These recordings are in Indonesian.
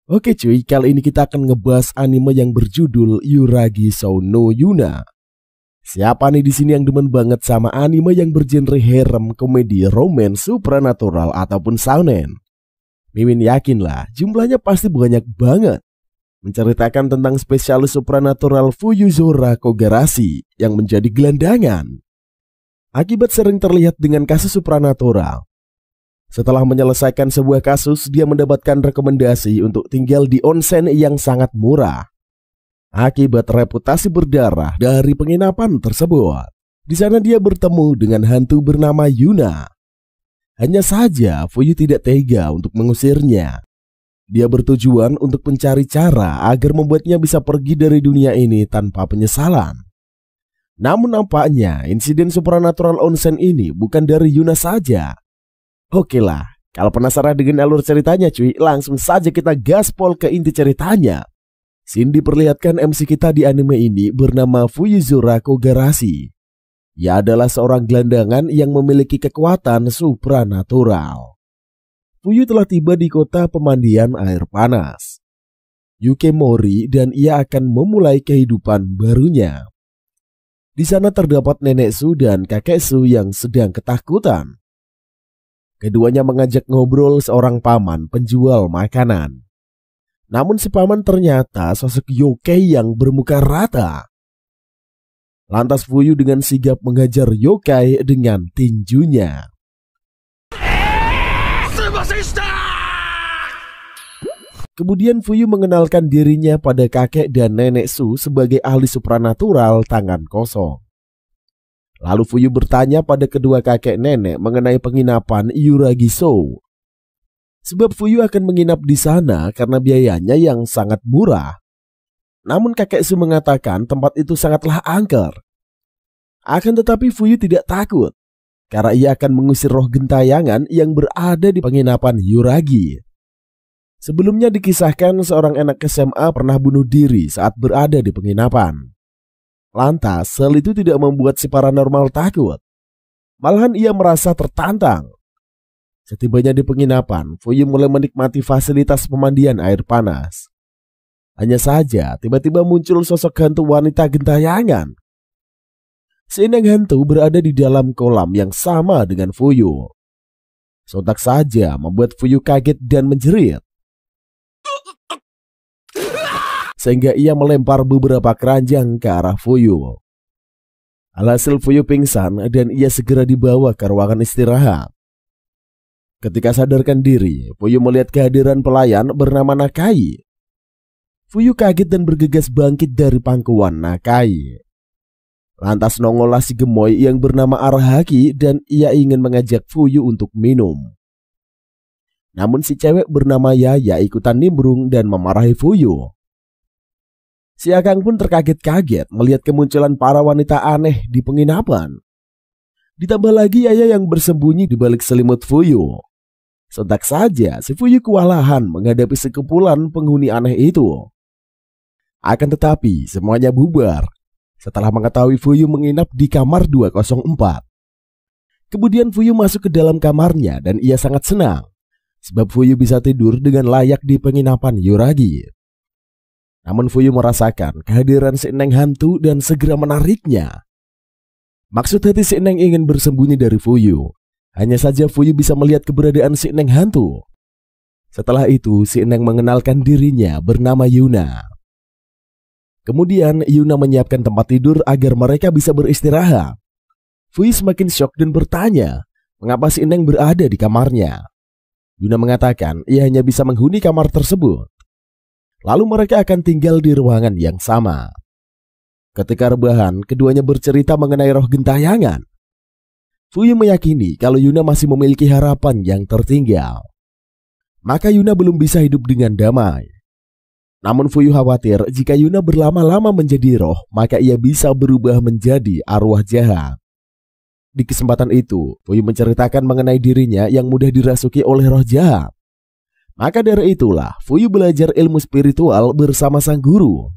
Oke cuy, kali ini kita akan ngebahas anime yang berjudul Yuragi Sou no Yuna. Siapa nih di sini yang demen banget sama anime yang bergenre harem, komedi, romance, supernatural ataupun shonen? Mimin yakin lah, jumlahnya pasti banyak banget. Menceritakan tentang spesialis supernatural Fuyuzora Kogarashi yang menjadi gelandangan akibat sering terlihat dengan kasus supernatural. Setelah menyelesaikan sebuah kasus, dia mendapatkan rekomendasi untuk tinggal di onsen yang sangat murah. Akibat reputasi berdarah dari penginapan tersebut, di sana dia bertemu dengan hantu bernama Yuna. Hanya saja Fuyu tidak tega untuk mengusirnya. Dia bertujuan untuk mencari cara agar membuatnya bisa pergi dari dunia ini tanpa penyesalan. Namun nampaknya insiden supernatural onsen ini bukan dari Yuna saja. Oke lah, kalau penasaran dengan alur ceritanya cuy, langsung saja kita gaspol ke inti ceritanya. Scene diperlihatkan MC kita di anime ini bernama Fuyuzora Kogarashi. Ia adalah seorang gelandangan yang memiliki kekuatan supranatural. Fuyu telah tiba di kota pemandian air panas Yukemori dan ia akan memulai kehidupan barunya. Di sana terdapat nenek Su dan kakek Su yang sedang ketakutan. Keduanya mengajak ngobrol seorang paman penjual makanan. Namun si paman ternyata sosok yokai yang bermuka rata. Lantas Fuyu dengan sigap menghajar yokai dengan tinjunya. Kemudian Fuyu mengenalkan dirinya pada kakek dan nenek Su sebagai ahli supranatural tangan kosong. Lalu Fuyu bertanya pada kedua kakek nenek mengenai penginapan Yuragi Sou. Sebab Fuyu akan menginap di sana karena biayanya yang sangat murah. Namun kakek Su mengatakan tempat itu sangatlah angker. Akan tetapi Fuyu tidak takut, karena ia akan mengusir roh gentayangan yang berada di penginapan Yuragi. Sebelumnya dikisahkan seorang anak SMA pernah bunuh diri saat berada di penginapan. Lantas, hal itu tidak membuat si paranormal takut. Malahan ia merasa tertantang. Setibanya di penginapan, Fuyu mulai menikmati fasilitas pemandian air panas. Hanya saja, tiba-tiba muncul sosok hantu wanita gentayangan. Si nenek hantu berada di dalam kolam yang sama dengan Fuyu. Sontak saja membuat Fuyu kaget dan menjerit. Sehingga ia melempar beberapa keranjang ke arah Fuyu. Alhasil Fuyu pingsan dan ia segera dibawa ke ruangan istirahat. Ketika sadarkan diri, Fuyu melihat kehadiran pelayan bernama Nakai. Fuyu kaget dan bergegas bangkit dari pangkuan Nakai. Lantas nongollah si gemoy yang bernama Arahaki dan ia ingin mengajak Fuyu untuk minum. Namun si cewek bernama Yaya ikutan nimbrung dan memarahi Fuyu. Si Akang pun terkaget-kaget melihat kemunculan para wanita aneh di penginapan. Ditambah lagi Yaya yang bersembunyi di balik selimut Fuyu. Sontak saja si Fuyu kewalahan menghadapi sekumpulan penghuni aneh itu. Akan tetapi semuanya bubar setelah mengetahui Fuyu menginap di kamar 204. Kemudian Fuyu masuk ke dalam kamarnya dan ia sangat senang sebab Fuyu bisa tidur dengan layak di penginapan Yuragi. Namun Fuyu merasakan kehadiran si Neng hantu dan segera menariknya. Maksud hati si Neng ingin bersembunyi dari Fuyu. Hanya saja Fuyu bisa melihat keberadaan si Neng hantu. Setelah itu si Neng mengenalkan dirinya bernama Yuna. Kemudian Yuna menyiapkan tempat tidur agar mereka bisa beristirahat. Fuyu semakin syok dan bertanya mengapa si Neng berada di kamarnya. Yuna mengatakan ia hanya bisa menghuni kamar tersebut. Lalu mereka akan tinggal di ruangan yang sama. Ketika rebahan, keduanya bercerita mengenai roh gentayangan. Fuyu meyakini kalau Yuna masih memiliki harapan yang tertinggal. Maka Yuna belum bisa hidup dengan damai. Namun Fuyu khawatir jika Yuna berlama-lama menjadi roh, maka ia bisa berubah menjadi arwah jahat. Di kesempatan itu, Fuyu menceritakan mengenai dirinya yang mudah dirasuki oleh roh jahat. Maka dari itulah Fuyu belajar ilmu spiritual bersama sang guru.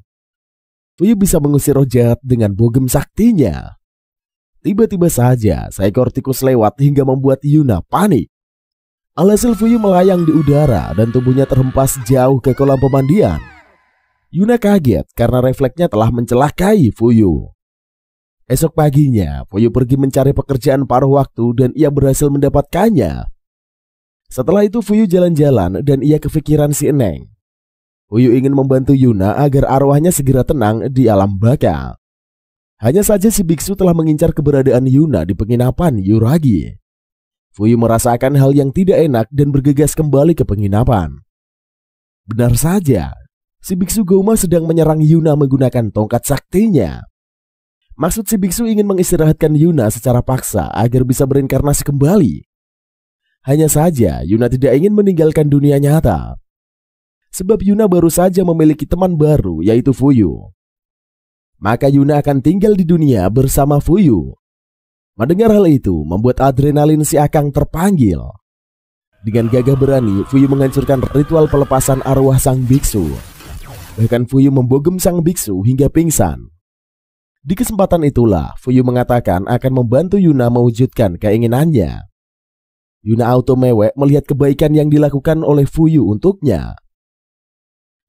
Fuyu bisa mengusir roh jahat dengan bogem saktinya. Tiba-tiba saja seekor tikus lewat hingga membuat Yuna panik. Alhasil Fuyu melayang di udara dan tubuhnya terhempas jauh ke kolam pemandian. Yuna kaget karena refleksnya telah mencelakai Fuyu. Esok paginya, Fuyu pergi mencari pekerjaan paruh waktu dan ia berhasil mendapatkannya. Setelah itu Fuyu jalan-jalan dan ia kepikiran si Eneng. Fuyu ingin membantu Yuna agar arwahnya segera tenang di alam baka. Hanya saja si biksu telah mengincar keberadaan Yuna di penginapan Yuragi. Fuyu merasakan hal yang tidak enak dan bergegas kembali ke penginapan. Benar saja, si biksu Gouma sedang menyerang Yuna menggunakan tongkat saktinya. Maksud si biksu ingin mengistirahatkan Yuna secara paksa agar bisa berinkarnasi kembali. Hanya saja Yuna tidak ingin meninggalkan dunia nyata. Sebab Yuna baru saja memiliki teman baru, yaitu Fuyu. Maka Yuna akan tinggal di dunia bersama Fuyu. Mendengar hal itu membuat adrenalin si Akang terpanggil. Dengan gagah berani, Fuyu menghancurkan ritual pelepasan arwah sang biksu. Bahkan Fuyu membogem sang biksu hingga pingsan. Di kesempatan itulah Fuyu mengatakan akan membantu Yuna mewujudkan keinginannya. Yuna auto mewek melihat kebaikan yang dilakukan oleh Fuyu untuknya.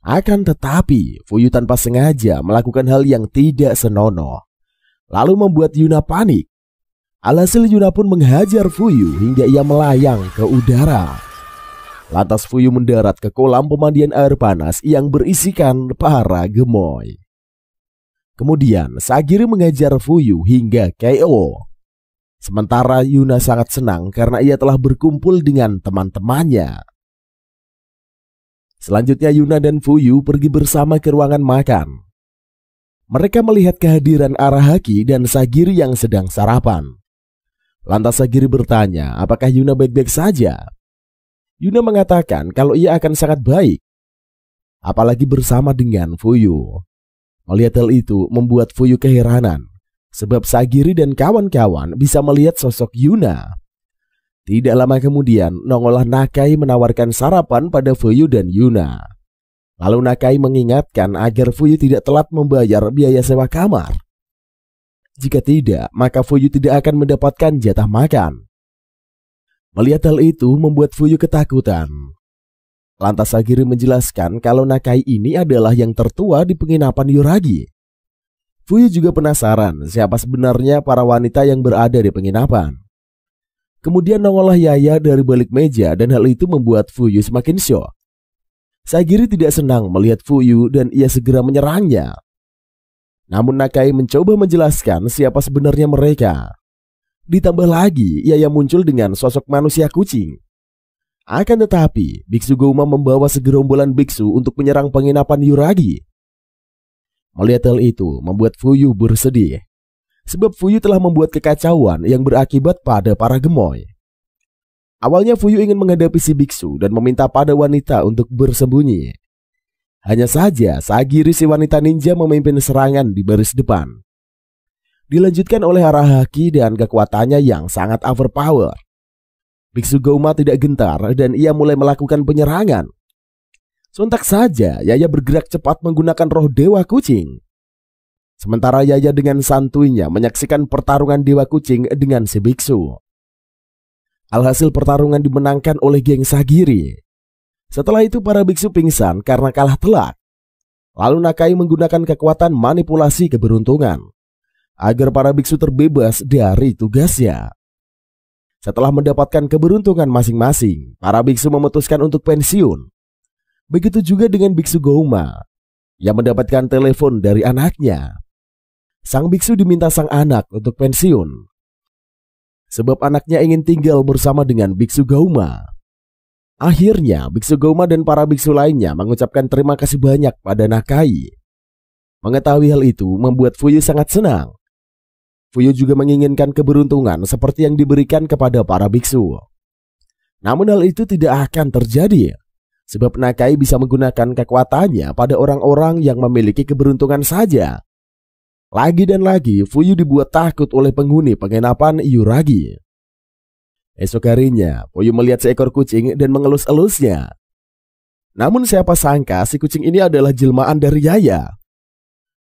Akan tetapi Fuyu tanpa sengaja melakukan hal yang tidak senonoh, lalu membuat Yuna panik. Alhasil Yuna pun menghajar Fuyu hingga ia melayang ke udara. Lantas Fuyu mendarat ke kolam pemandian air panas yang berisikan para gemoy. Kemudian Sagiri mengajar Fuyu hingga KO. Sementara Yuna sangat senang karena ia telah berkumpul dengan teman-temannya. Selanjutnya Yuna dan Fuyu pergi bersama ke ruangan makan. Mereka melihat kehadiran Arahaki dan Sagiri yang sedang sarapan. Lantas Sagiri bertanya apakah Yuna baik-baik saja. Yuna mengatakan kalau ia akan sangat baik, apalagi bersama dengan Fuyu. Melihat hal itu membuat Fuyu keheranan, sebab Sagiri dan kawan-kawan bisa melihat sosok Yuna. Tidak lama kemudian, nongollah Nakai menawarkan sarapan pada Fuyu dan Yuna. Lalu Nakai mengingatkan agar Fuyu tidak telat membayar biaya sewa kamar. Jika tidak, maka Fuyu tidak akan mendapatkan jatah makan. Melihat hal itu membuat Fuyu ketakutan. Lantas Sagiri menjelaskan kalau Nakai ini adalah yang tertua di penginapan Yuragi. Fuyu juga penasaran siapa sebenarnya para wanita yang berada di penginapan. Kemudian nongollah Yaya dari balik meja dan hal itu membuat Fuyu semakin syok. Sagiri tidak senang melihat Fuyu dan ia segera menyerangnya. Namun Nakai mencoba menjelaskan siapa sebenarnya mereka. Ditambah lagi Yaya muncul dengan sosok manusia kucing. Akan tetapi Biksu Gouma membawa segerombolan biksu untuk menyerang penginapan Yuragi. Melihat hal itu membuat Fuyu bersedih. Sebab Fuyu telah membuat kekacauan yang berakibat pada para gemoy. Awalnya Fuyu ingin menghadapi si biksu dan meminta pada wanita untuk bersembunyi. Hanya saja Sagiri si wanita ninja memimpin serangan di baris depan. Dilanjutkan oleh Arahaki dan kekuatannya yang sangat overpower. Biksu Gouma tidak gentar dan ia mulai melakukan penyerangan. Sontak saja Yaya bergerak cepat menggunakan roh dewa kucing. Sementara Yaya dengan santuinya menyaksikan pertarungan dewa kucing dengan si biksu. Alhasil pertarungan dimenangkan oleh geng Sagiri. Setelah itu para biksu pingsan karena kalah telak. Lalu Nakai menggunakan kekuatan manipulasi keberuntungan agar para biksu terbebas dari tugasnya. Setelah mendapatkan keberuntungan masing-masing, para biksu memutuskan untuk pensiun. Begitu juga dengan Biksu Gouma yang mendapatkan telepon dari anaknya. Sang biksu diminta sang anak untuk pensiun, sebab anaknya ingin tinggal bersama dengan Biksu Gouma. Akhirnya Biksu Gouma dan para biksu lainnya mengucapkan terima kasih banyak pada Nakai. Mengetahui hal itu membuat Fuyu sangat senang. Fuyu juga menginginkan keberuntungan seperti yang diberikan kepada para biksu. Namun hal itu tidak akan terjadi, sebab Nakai bisa menggunakan kekuatannya pada orang-orang yang memiliki keberuntungan saja. Lagi dan lagi Fuyu dibuat takut oleh penghuni penginapan Yuragi. Esok harinya Fuyu melihat seekor kucing dan mengelus-elusnya. Namun siapa sangka si kucing ini adalah jelmaan dari Yaya.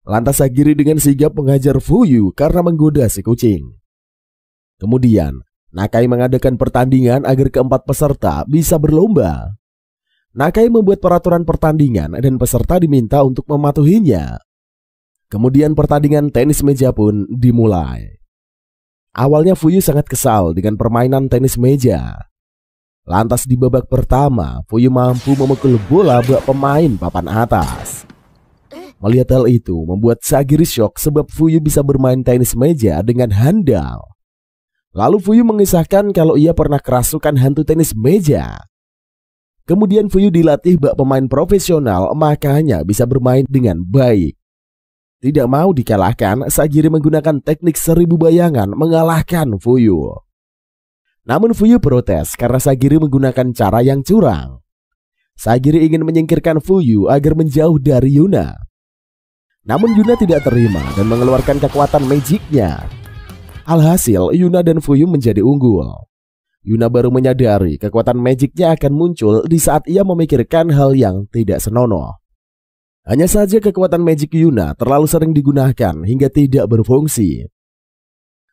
Lantas Sagiri dengan sigap menghajar Fuyu karena menggoda si kucing. Kemudian Nakai mengadakan pertandingan agar keempat peserta bisa berlomba. Nakai membuat peraturan pertandingan dan peserta diminta untuk mematuhinya. Kemudian pertandingan tenis meja pun dimulai. Awalnya Fuyu sangat kesal dengan permainan tenis meja. Lantas di babak pertama, Fuyu mampu memukul bola bak pemain papan atas. Melihat hal itu membuat Sagiri syok sebab Fuyu bisa bermain tenis meja dengan handal. Lalu Fuyu mengisahkan kalau ia pernah kerasukan hantu tenis meja. Kemudian Fuyu dilatih bak pemain profesional, makanya bisa bermain dengan baik. Tidak mau dikalahkan, Sagiri menggunakan teknik 1000 bayangan mengalahkan Fuyu. Namun Fuyu protes karena Sagiri menggunakan cara yang curang. Sagiri ingin menyingkirkan Fuyu agar menjauh dari Yuna. Namun Yuna tidak terima dan mengeluarkan kekuatan magicnya. Alhasil Yuna dan Fuyu menjadi unggul. Yuna baru menyadari kekuatan magicnya akan muncul di saat ia memikirkan hal yang tidak senonoh. Hanya saja kekuatan magic Yuna terlalu sering digunakan hingga tidak berfungsi.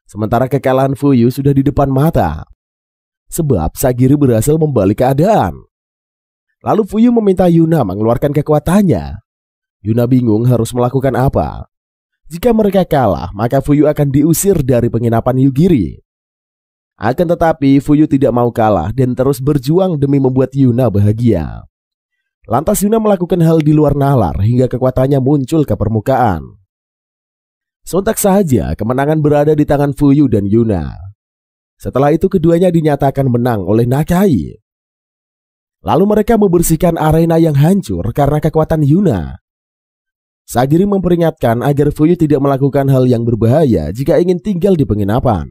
Sementara kekalahan Fuyu sudah di depan mata. Sebab Sagiri berhasil membalik keadaan. Lalu Fuyu meminta Yuna mengeluarkan kekuatannya. Yuna bingung harus melakukan apa. Jika mereka kalah, maka Fuyu akan diusir dari penginapan Yugiri. Akan tetapi Fuyu tidak mau kalah dan terus berjuang demi membuat Yuna bahagia. Lantas Yuna melakukan hal di luar nalar hingga kekuatannya muncul ke permukaan. Sontak saja kemenangan berada di tangan Fuyu dan Yuna. Setelah itu keduanya dinyatakan menang oleh Nakai. Lalu mereka membersihkan arena yang hancur karena kekuatan Yuna. Sagiri memperingatkan agar Fuyu tidak melakukan hal yang berbahaya jika ingin tinggal di penginapan.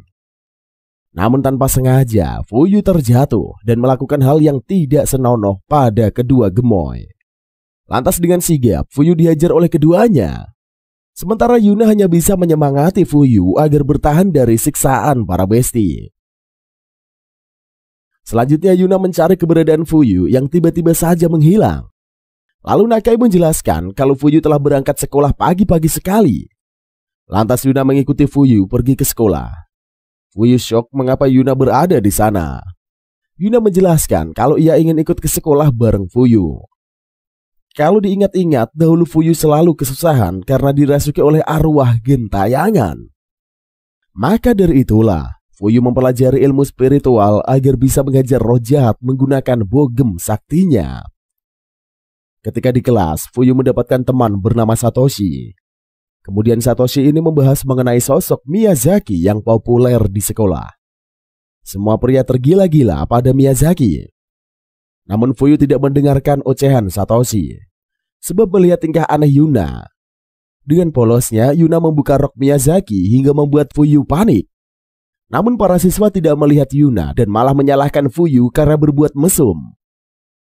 Namun tanpa sengaja, Fuyu terjatuh dan melakukan hal yang tidak senonoh pada kedua gemoy. Lantas dengan sigap, Fuyu dihajar oleh keduanya. Sementara Yuna hanya bisa menyemangati Fuyu agar bertahan dari siksaan para besti. Selanjutnya Yuna mencari keberadaan Fuyu yang tiba-tiba saja menghilang. Lalu Nakai menjelaskan kalau Fuyu telah berangkat sekolah pagi-pagi sekali. Lantas Yuna mengikuti Fuyu pergi ke sekolah. Fuyu syok mengapa Yuna berada di sana. Yuna menjelaskan kalau ia ingin ikut ke sekolah bareng Fuyu. Kalau diingat-ingat, dahulu Fuyu selalu kesusahan karena dirasuki oleh arwah gentayangan. Maka dari itulah, Fuyu mempelajari ilmu spiritual agar bisa mengajar roh jahat menggunakan bogem saktinya. Ketika di kelas, Fuyu mendapatkan teman bernama Satoshi. Kemudian Satoshi ini membahas mengenai sosok Miyazaki yang populer di sekolah. Semua pria tergila-gila pada Miyazaki. Namun Fuyu tidak mendengarkan ocehan Satoshi, sebab melihat tingkah aneh Yuna. Dengan polosnya, Yuna membuka rok Miyazaki hingga membuat Fuyu panik. Namun para siswa tidak melihat Yuna dan malah menyalahkan Fuyu karena berbuat mesum.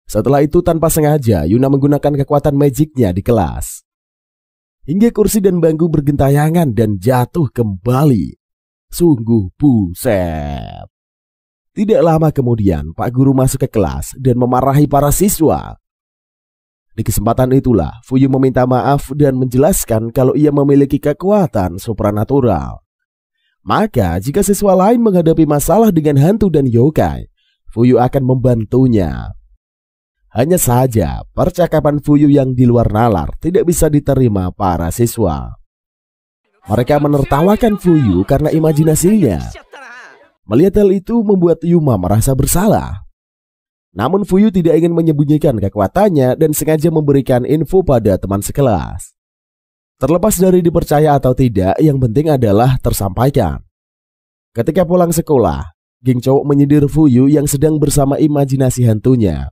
Setelah itu tanpa sengaja Yuna menggunakan kekuatan magicnya di kelas. Hingga kursi dan bangku bergentayangan dan jatuh kembali. Sungguh buset. Tidak lama kemudian Pak Guru masuk ke kelas dan memarahi para siswa. Di kesempatan itulah Fuyu meminta maaf dan menjelaskan kalau ia memiliki kekuatan supranatural. Maka jika siswa lain menghadapi masalah dengan hantu dan yokai, Fuyu akan membantunya. Hanya saja, percakapan Fuyu yang di luar nalar tidak bisa diterima para siswa. Mereka menertawakan Fuyu karena imajinasinya. Melihat hal itu membuat Yuma merasa bersalah. Namun Fuyu tidak ingin menyembunyikan kekuatannya dan sengaja memberikan info pada teman sekelas. Terlepas dari dipercaya atau tidak, yang penting adalah tersampaikan. Ketika pulang sekolah, geng cowok menyindir Fuyu yang sedang bersama imajinasi hantunya.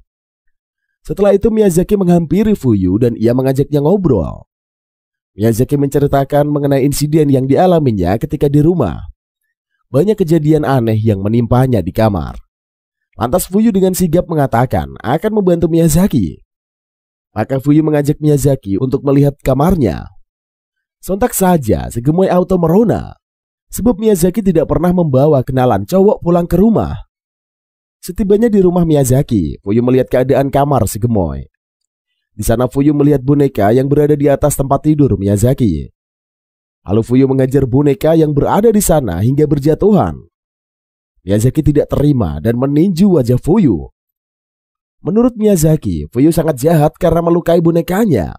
Setelah itu Miyazaki menghampiri Fuyu dan ia mengajaknya ngobrol. Miyazaki menceritakan mengenai insiden yang dialaminya ketika di rumah. Banyak kejadian aneh yang menimpanya di kamar. Lantas Fuyu dengan sigap mengatakan akan membantu Miyazaki. Maka Fuyu mengajak Miyazaki untuk melihat kamarnya. Sontak saja segemoy auto merona, sebab Miyazaki tidak pernah membawa kenalan cowok pulang ke rumah. Setibanya di rumah Miyazaki, Fuyu melihat keadaan kamar si gemoy. Di sana Fuyu melihat boneka yang berada di atas tempat tidur Miyazaki. Lalu Fuyu mengajar boneka yang berada di sana hingga berjatuhan. Miyazaki tidak terima dan meninju wajah Fuyu. Menurut Miyazaki, Fuyu sangat jahat karena melukai bonekanya.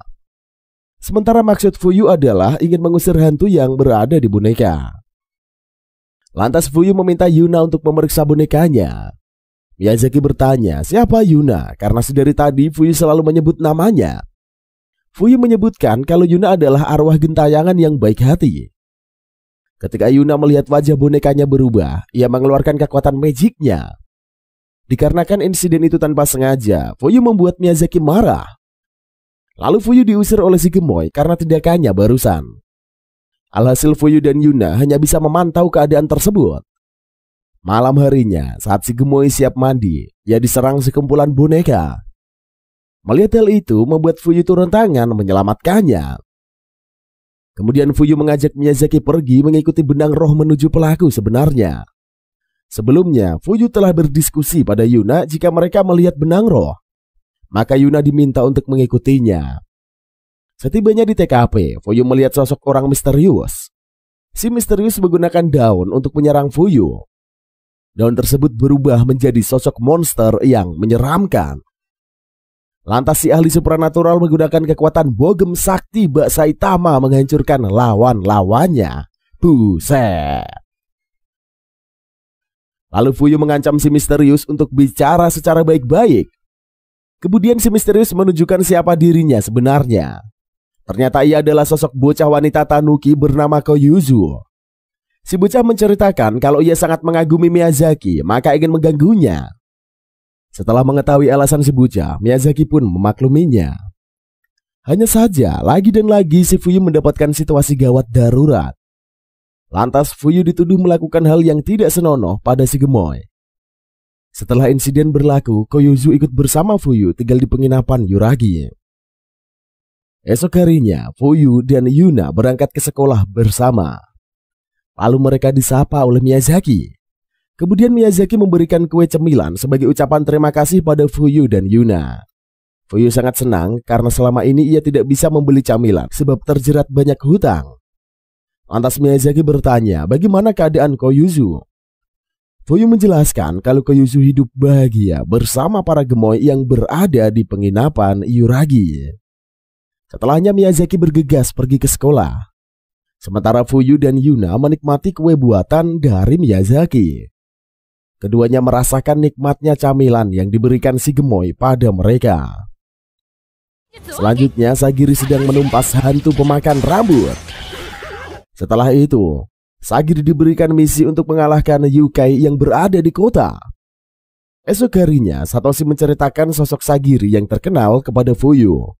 Sementara maksud Fuyu adalah ingin mengusir hantu yang berada di boneka. Lantas Fuyu meminta Yuna untuk memeriksa bonekanya. Miyazaki bertanya, siapa Yuna? Karena sedari tadi Fuyu selalu menyebut namanya. Fuyu menyebutkan kalau Yuna adalah arwah gentayangan yang baik hati. Ketika Yuna melihat wajah bonekanya berubah, ia mengeluarkan kekuatan magicnya. Dikarenakan insiden itu tanpa sengaja, Fuyu membuat Miyazaki marah. Lalu Fuyu diusir oleh si gemoy karena tindakannya barusan. Alhasil Fuyu dan Yuna hanya bisa memantau keadaan tersebut. Malam harinya, saat si gemoy siap mandi, ia diserang sekumpulan boneka. Melihat hal itu membuat Fuyu turun tangan menyelamatkannya. Kemudian Fuyu mengajak Miyazaki pergi mengikuti benang roh menuju pelaku sebenarnya. Sebelumnya, Fuyu telah berdiskusi pada Yuna jika mereka melihat benang roh. Maka Yuna diminta untuk mengikutinya. Setibanya di TKP, Fuyu melihat sosok orang misterius. Si misterius menggunakan daun untuk menyerang Fuyu. Daun tersebut berubah menjadi sosok monster yang menyeramkan. Lantas si ahli supranatural menggunakan kekuatan Bogem Sakti Bak Saitama menghancurkan lawan-lawannya. Buset. Lalu Fuyu mengancam si misterius untuk bicara secara baik-baik. Kemudian si misterius menunjukkan siapa dirinya sebenarnya. Ternyata ia adalah sosok bocah wanita tanuki bernama Koyuzu. Si bocah menceritakan kalau ia sangat mengagumi Miyazaki, maka ingin mengganggunya. Setelah mengetahui alasan si bocah, Miyazaki pun memakluminya. Hanya saja, lagi dan lagi si Fuyu mendapatkan situasi gawat darurat. Lantas Fuyu dituduh melakukan hal yang tidak senonoh pada si gemoy. Setelah insiden berlaku, Koyuzu ikut bersama Fuyu tinggal di penginapan Yuragi. Esok harinya, Fuyu dan Yuna berangkat ke sekolah bersama. Lalu mereka disapa oleh Miyazaki. Kemudian Miyazaki memberikan kue cemilan sebagai ucapan terima kasih pada Fuyu dan Yuna. Fuyu sangat senang karena selama ini ia tidak bisa membeli camilan sebab terjerat banyak hutang. Lantas Miyazaki bertanya, bagaimana keadaan Koyuzu? Fuyu menjelaskan kalau Koyuzu hidup bahagia bersama para gemoy yang berada di penginapan Yuragi. Setelahnya Miyazaki bergegas pergi ke sekolah. Sementara Fuyu dan Yuna menikmati kue buatan dari Miyazaki. Keduanya merasakan nikmatnya camilan yang diberikan si gemoy pada mereka. Selanjutnya Sagiri sedang menumpas hantu pemakan rambut. Setelah itu, Sagiri diberikan misi untuk mengalahkan Yukai yang berada di kota. Esok harinya, Satoshi menceritakan sosok Sagiri yang terkenal kepada Fuyu.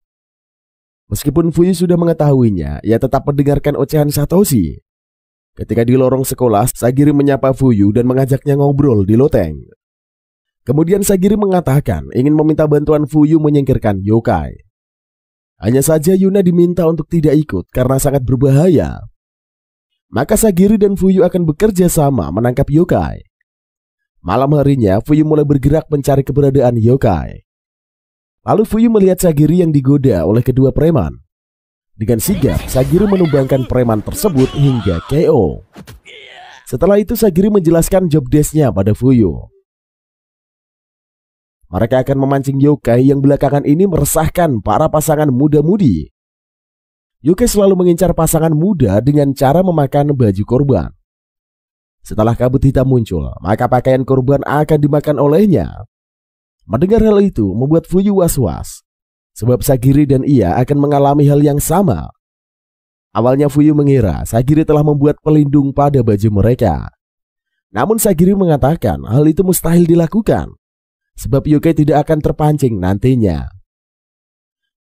Meskipun Fuyu sudah mengetahuinya, ia tetap mendengarkan ocehan Satoshi. Ketika di lorong sekolah, Sagiri menyapa Fuyu dan mengajaknya ngobrol di loteng. Kemudian Sagiri mengatakan ingin meminta bantuan Fuyu menyingkirkan yokai. Hanya saja Yuna diminta untuk tidak ikut karena sangat berbahaya. Maka Sagiri dan Fuyu akan bekerja sama menangkap yokai. Malam harinya Fuyu mulai bergerak mencari keberadaan yokai. Lalu Fuyu melihat Sagiri yang digoda oleh kedua preman. Dengan sigap, Sagiri menumbangkan preman tersebut hingga KO. Setelah itu Sagiri menjelaskan job desk-nya pada Fuyu. Mereka akan memancing yokai yang belakangan ini meresahkan para pasangan muda-mudi. Yokai selalu mengincar pasangan muda dengan cara memakan baju korban. Setelah kabut hitam muncul, maka pakaian korban akan dimakan olehnya. Mendengar hal itu membuat Fuyu was-was, sebab Sagiri dan ia akan mengalami hal yang sama. Awalnya Fuyu mengira Sagiri telah membuat pelindung pada baju mereka. Namun Sagiri mengatakan hal itu mustahil dilakukan, sebab yokai tidak akan terpancing nantinya.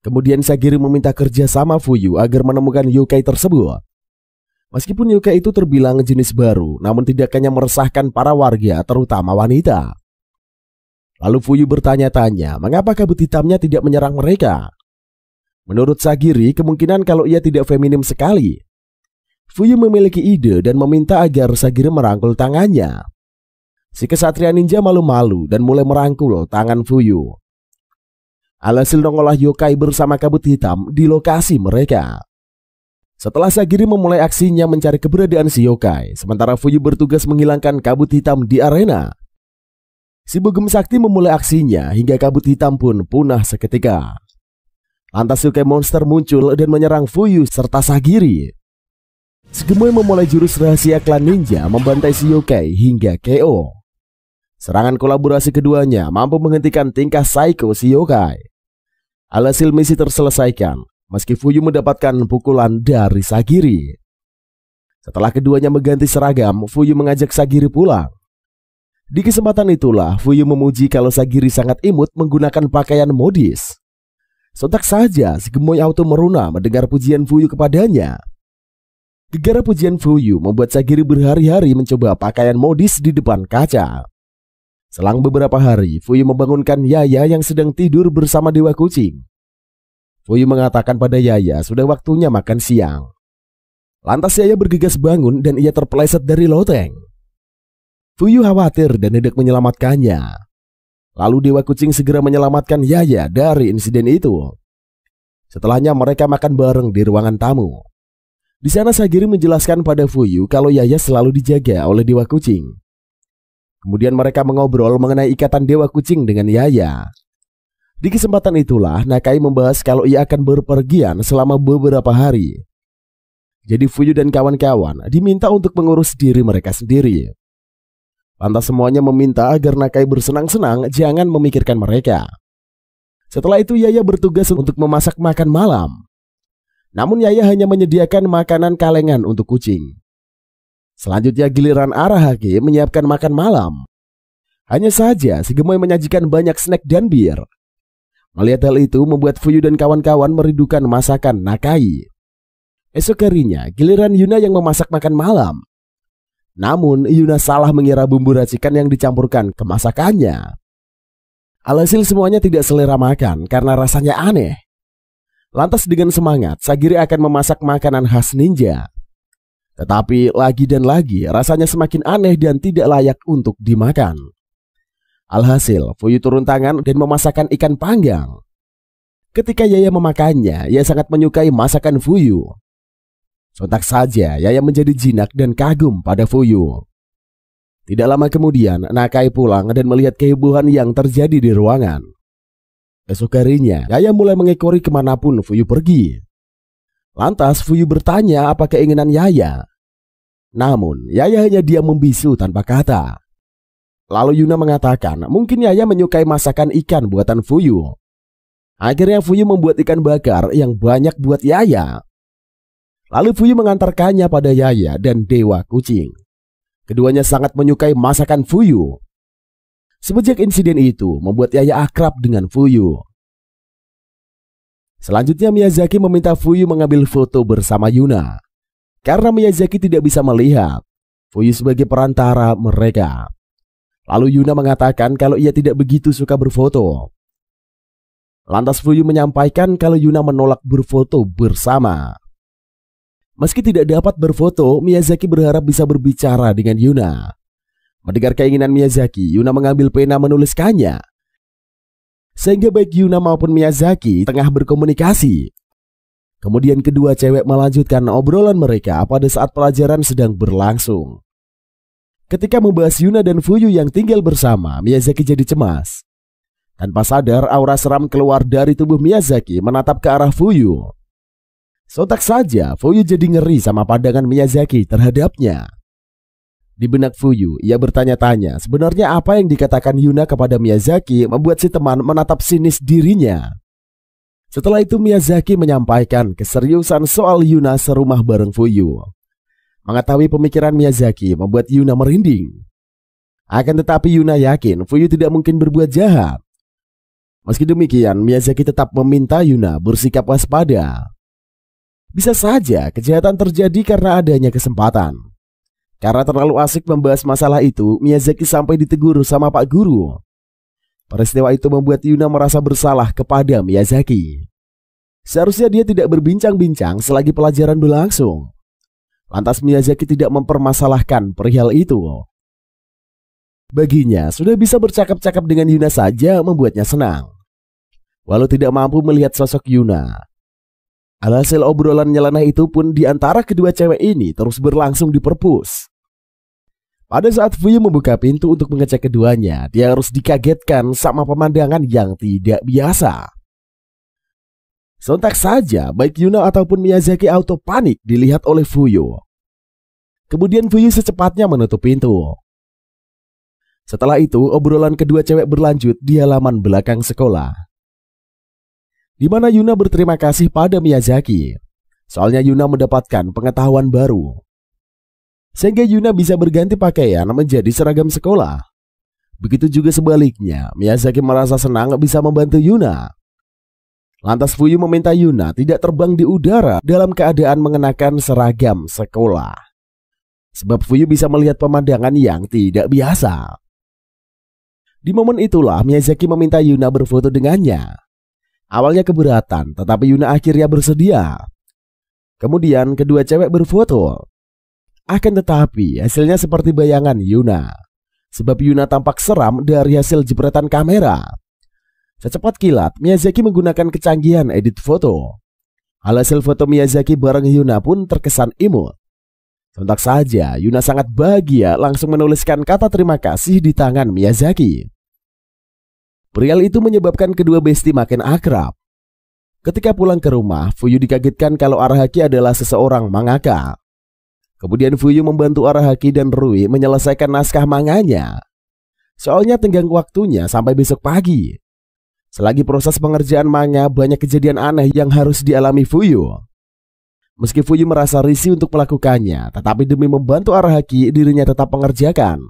Kemudian Sagiri meminta kerja sama Fuyu agar menemukan yokai tersebut. Meskipun yokai itu terbilang jenis baru, namun tindakannya meresahkan para warga, terutama wanita. Lalu Fuyu bertanya-tanya mengapa kabut hitamnya tidak menyerang mereka. Menurut Sagiri, kemungkinan kalau ia tidak feminim sekali. Fuyu memiliki ide dan meminta agar Sagiri merangkul tangannya. Si kesatria ninja malu-malu dan mulai merangkul tangan Fuyu. Alhasil nongollah yokai bersama kabut hitam di lokasi mereka. Setelah Sagiri memulai aksinya mencari keberadaan si yokai, sementara Fuyu bertugas menghilangkan kabut hitam di arena. Si Bogem Sakti memulai aksinya hingga kabut hitam pun punah seketika. Lantas yokai monster muncul dan menyerang Fuyu serta Sagiri. Sugimoi memulai jurus rahasia klan ninja membantai si yokai hingga KO. Serangan kolaborasi keduanya mampu menghentikan tingkah psycho si yokai. Alhasil misi terselesaikan meski Fuyu mendapatkan pukulan dari Sagiri. Setelah keduanya mengganti seragam, Fuyu mengajak Sagiri pulang. Di kesempatan itulah Fuyu memuji kalau Sagiri sangat imut menggunakan pakaian modis. Sontak saja Sugimoi auto meruna mendengar pujian Fuyu kepadanya. Gegara pujian Fuyu membuat Sagiri berhari-hari mencoba pakaian modis di depan kaca. Selang beberapa hari, Fuyu membangunkan Yaya yang sedang tidur bersama Dewa Kucing. Fuyu mengatakan pada Yaya sudah waktunya makan siang. Lantas Yaya bergegas bangun dan ia terpeleset dari loteng. Fuyu khawatir dan hendak menyelamatkannya. Lalu Dewa Kucing segera menyelamatkan Yaya dari insiden itu. Setelahnya mereka makan bareng di ruangan tamu. Di sana Sagiri menjelaskan pada Fuyu kalau Yaya selalu dijaga oleh Dewa Kucing. Kemudian mereka mengobrol mengenai ikatan Dewa Kucing dengan Yaya. Di kesempatan itulah Nakai membahas kalau ia akan berpergian selama beberapa hari. Jadi Fuyu dan kawan-kawan diminta untuk mengurus diri mereka sendiri. Lantas semuanya meminta agar Nakai bersenang-senang jangan memikirkan mereka. Setelah itu Yaya bertugas untuk memasak makan malam. Namun Yaya hanya menyediakan makanan kalengan untuk kucing. Selanjutnya giliran Arahage menyiapkan makan malam. Hanya saja Sugimoi menyajikan banyak snack dan bir. Melihat hal itu membuat Fuyu dan kawan-kawan merindukan masakan Nakai. Esok harinya giliran Yuna yang memasak makan malam. Namun Yuna salah mengira bumbu racikan yang dicampurkan ke masakannya. Alhasil semuanya tidak selera makan karena rasanya aneh. Lantas dengan semangat, Sagiri akan memasak makanan khas ninja. Tetapi lagi dan lagi rasanya semakin aneh dan tidak layak untuk dimakan. Alhasil, Fuyu turun tangan dan memasakkan ikan panggang. Ketika Yaya memakannya, ia sangat menyukai masakan Fuyu. Sontak saja Yaya menjadi jinak dan kagum pada Fuyu. Tidak lama kemudian, Nakai pulang dan melihat kehebohan yang terjadi di ruangan. Esok harinya, Yaya mulai mengekori kemanapun Fuyu pergi. Lantas Fuyu bertanya apa keinginan Yaya. Namun Yaya hanya diam membisu tanpa kata. Lalu Yuna mengatakan mungkin Yaya menyukai masakan ikan buatan Fuyu. Akhirnya Fuyu membuat ikan bakar yang banyak buat Yaya. Lalu Fuyu mengantarkannya pada Yaya dan Dewa Kucing. Keduanya sangat menyukai masakan Fuyu. Semenjak insiden itu membuat Yaya akrab dengan Fuyu. Selanjutnya Miyazaki meminta Fuyu mengambil foto bersama Yuna. Karena Miyazaki tidak bisa melihat Fuyu sebagai perantara mereka. Lalu Yuna mengatakan kalau ia tidak begitu suka berfoto. Lantas Fuyu menyampaikan kalau Yuna menolak berfoto bersama. Meski tidak dapat berfoto, Miyazaki berharap bisa berbicara dengan Yuna. Mendengar keinginan Miyazaki, Yuna mengambil pena menuliskannya. Sehingga baik Yuna maupun Miyazaki tengah berkomunikasi. Kemudian kedua cewek melanjutkan obrolan mereka pada saat pelajaran sedang berlangsung. Ketika membahas Yuna dan Fuyu yang tinggal bersama, Miyazaki jadi cemas. Tanpa sadar, aura seram keluar dari tubuh Miyazaki menatap ke arah Fuyu. Sontak saja, Fuyu jadi ngeri sama pandangan Miyazaki terhadapnya. Di benak Fuyu, ia bertanya-tanya sebenarnya apa yang dikatakan Yuna kepada Miyazaki membuat si teman menatap sinis dirinya. Setelah itu Miyazaki menyampaikan keseriusan soal Yuna serumah bareng Fuyu. Mengetahui pemikiran Miyazaki membuat Yuna merinding. Akan tetapi Yuna yakin Fuyu tidak mungkin berbuat jahat. Meski demikian, Miyazaki tetap meminta Yuna bersikap waspada. Bisa saja kejahatan terjadi karena adanya kesempatan. Karena terlalu asik membahas masalah itu, Miyazaki sampai ditegur sama Pak Guru. Peristiwa itu membuat Yuna merasa bersalah kepada Miyazaki. Seharusnya dia tidak berbincang-bincang selagi pelajaran berlangsung. Lantas Miyazaki tidak mempermasalahkan perihal itu. Baginya, sudah bisa bercakap-cakap dengan Yuna saja membuatnya senang. Walau tidak mampu melihat sosok Yuna. Alhasil obrolan nyeleneh itu pun di antara kedua cewek ini terus berlangsung di perpus. Pada saat Fuyu membuka pintu untuk mengecek keduanya, dia harus dikagetkan sama pemandangan yang tidak biasa. Sontak saja baik Yuna ataupun Miyazaki auto panik dilihat oleh Fuyu. Kemudian Fuyu secepatnya menutup pintu. Setelah itu obrolan kedua cewek berlanjut di halaman belakang sekolah, di mana Yuna berterima kasih pada Miyazaki. Soalnya Yuna mendapatkan pengetahuan baru, sehingga Yuna bisa berganti pakaian menjadi seragam sekolah. Begitu juga sebaliknya, Miyazaki merasa senang bisa membantu Yuna. Lantas Fuyu meminta Yuna tidak terbang di udara dalam keadaan mengenakan seragam sekolah, sebab Fuyu bisa melihat pemandangan yang tidak biasa. Di momen itulah Miyazaki meminta Yuna berfoto dengannya. Awalnya keberatan, tetapi Yuna akhirnya bersedia. Kemudian kedua cewek berfoto. Akan tetapi hasilnya seperti bayangan Yuna, sebab Yuna tampak seram dari hasil jepretan kamera. Secepat kilat, Miyazaki menggunakan kecanggihan edit foto. Hasil foto Miyazaki bareng Yuna pun terkesan imut. Sontak saja Yuna sangat bahagia langsung menuliskan kata terima kasih di tangan Miyazaki. Perihal itu menyebabkan kedua besti makin akrab. Ketika pulang ke rumah, Fuyu dikagetkan kalau Arahaki adalah seseorang mangaka. Kemudian Fuyu membantu Arahaki dan Rui menyelesaikan naskah manganya. Soalnya tenggang waktunya sampai besok pagi. Selagi proses pengerjaan manga, banyak kejadian aneh yang harus dialami Fuyu. Meski Fuyu merasa risih untuk melakukannya, tetapi demi membantu Arahaki, dirinya tetap mengerjakan.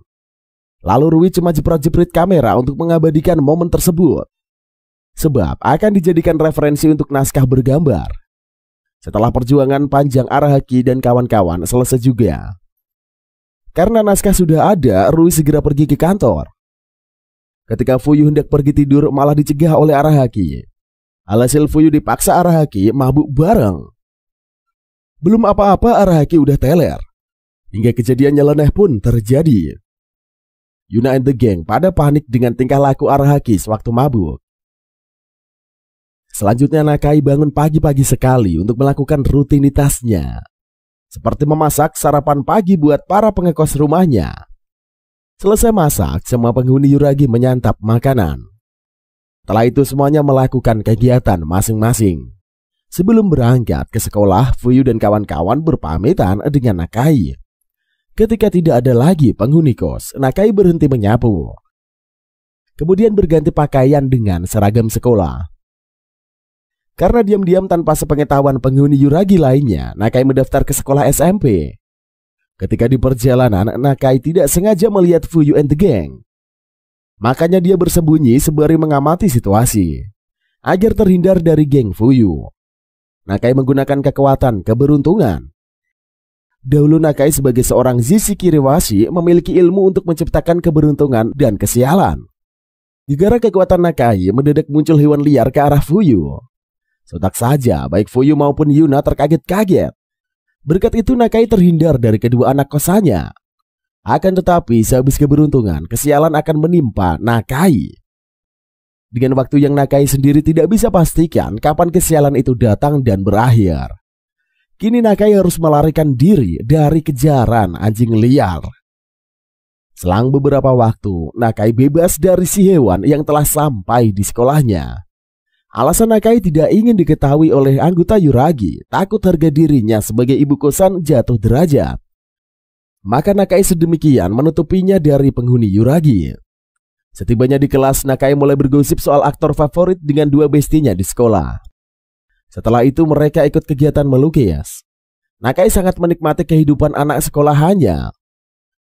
Lalu Rui cuma jepret-jepret kamera untuk mengabadikan momen tersebut, sebab akan dijadikan referensi untuk naskah bergambar. Setelah perjuangan panjang Arahaki dan kawan-kawan selesai juga. Karena naskah sudah ada, Rui segera pergi ke kantor. Ketika Fuyu hendak pergi tidur malah dicegah oleh Arahaki. Alhasil Fuyu dipaksa Arahaki mabuk bareng. Belum apa-apa Arahaki udah teler. Hingga kejadian nyeleneh pun terjadi. Yuna and the gang pada panik dengan tingkah laku Arahaki sewaktu mabuk. Selanjutnya Nakai bangun pagi-pagi sekali untuk melakukan rutinitasnya, seperti memasak sarapan pagi buat para pengekos rumahnya. Selesai masak, semua penghuni Yuragi menyantap makanan. Setelah itu semuanya melakukan kegiatan masing-masing. Sebelum berangkat ke sekolah, Fuyu dan kawan-kawan berpamitan dengan Nakai. Ketika tidak ada lagi penghuni kos, Nakai berhenti menyapu. Kemudian berganti pakaian dengan seragam sekolah. Karena diam-diam tanpa sepengetahuan penghuni Yuragi lainnya, Nakai mendaftar ke sekolah SMP. Ketika di perjalanan, Nakai tidak sengaja melihat Fuyu and the gang. Makanya dia bersembunyi sembari mengamati situasi, agar terhindar dari geng Fuyu. Nakai menggunakan kekuatan keberuntungan. Dahulu Nakai sebagai seorang Zishi Kiriwashi memiliki ilmu untuk menciptakan keberuntungan dan kesialan. Gara kekuatan Nakai, mendadak muncul hewan liar ke arah Fuyu. Sontak saja baik Fuyu maupun Yuna terkaget-kaget. Berkat itu Nakai terhindar dari kedua anak kosannya. Akan tetapi sehabis keberuntungan, kesialan akan menimpa Nakai. Dengan waktu yang Nakai sendiri tidak bisa pastikan kapan kesialan itu datang dan berakhir. Kini Nakai harus melarikan diri dari kejaran anjing liar. Selang beberapa waktu, Nakai bebas dari si hewan yang telah sampai di sekolahnya. Alasan Nakai tidak ingin diketahui oleh anggota Yuragi, takut harga dirinya sebagai ibu kosan jatuh derajat. Maka Nakai sedemikian menutupinya dari penghuni Yuragi. Setibanya di kelas, Nakai mulai bergosip soal aktor favorit dengan dua bestinya di sekolah. Setelah itu mereka ikut kegiatan melukis. Nakai sangat menikmati kehidupan anak sekolahannya.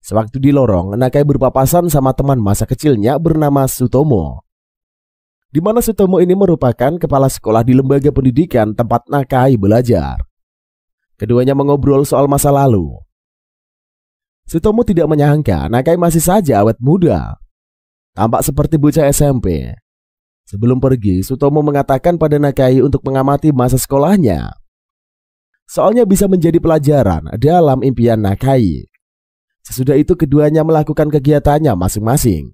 Sewaktu di lorong, Nakai berpapasan sama teman masa kecilnya bernama Sutomo. Di mana Sutomo ini merupakan kepala sekolah di lembaga pendidikan tempat Nakai belajar. Keduanya mengobrol soal masa lalu. Sutomo tidak menyangka Nakai masih saja awet muda, tampak seperti bocah SMP. Sebelum pergi, Sutomo mengatakan pada Nakai untuk mengamati masa sekolahnya. Soalnya bisa menjadi pelajaran dalam impian Nakai. Sesudah itu keduanya melakukan kegiatannya masing-masing.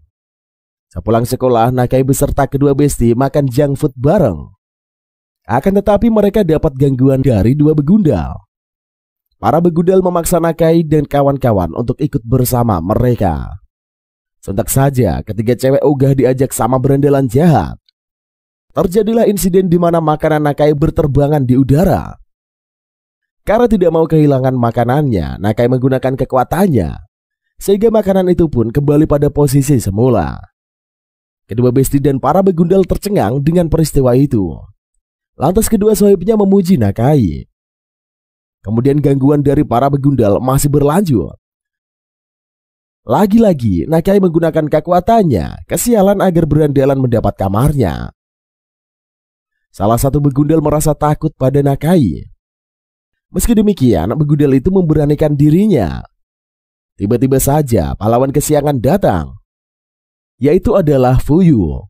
Sepulang sekolah, Nakai beserta kedua besti makan junk food bareng. Akan tetapi mereka dapat gangguan dari dua begundal. Para begundal memaksa Nakai dan kawan-kawan untuk ikut bersama mereka. Sontak saja ketiga cewek ogah diajak sama berandalan jahat. Terjadilah insiden di mana makanan Nakai berterbangan di udara. Karena tidak mau kehilangan makanannya, Nakai menggunakan kekuatannya, sehingga makanan itu pun kembali pada posisi semula. Kedua besti dan para begundal tercengang dengan peristiwa itu. Lantas kedua sohibnya memuji Nakai. Kemudian gangguan dari para begundal masih berlanjut. Lagi-lagi Nakai menggunakan kekuatannya, kesialan agar berandalan mendapat kamarnya. Salah satu begundal merasa takut pada Nakai. Meski demikian, begundal itu memberanikan dirinya. Tiba-tiba saja pahlawan kesiangan datang, yaitu adalah Fuyu.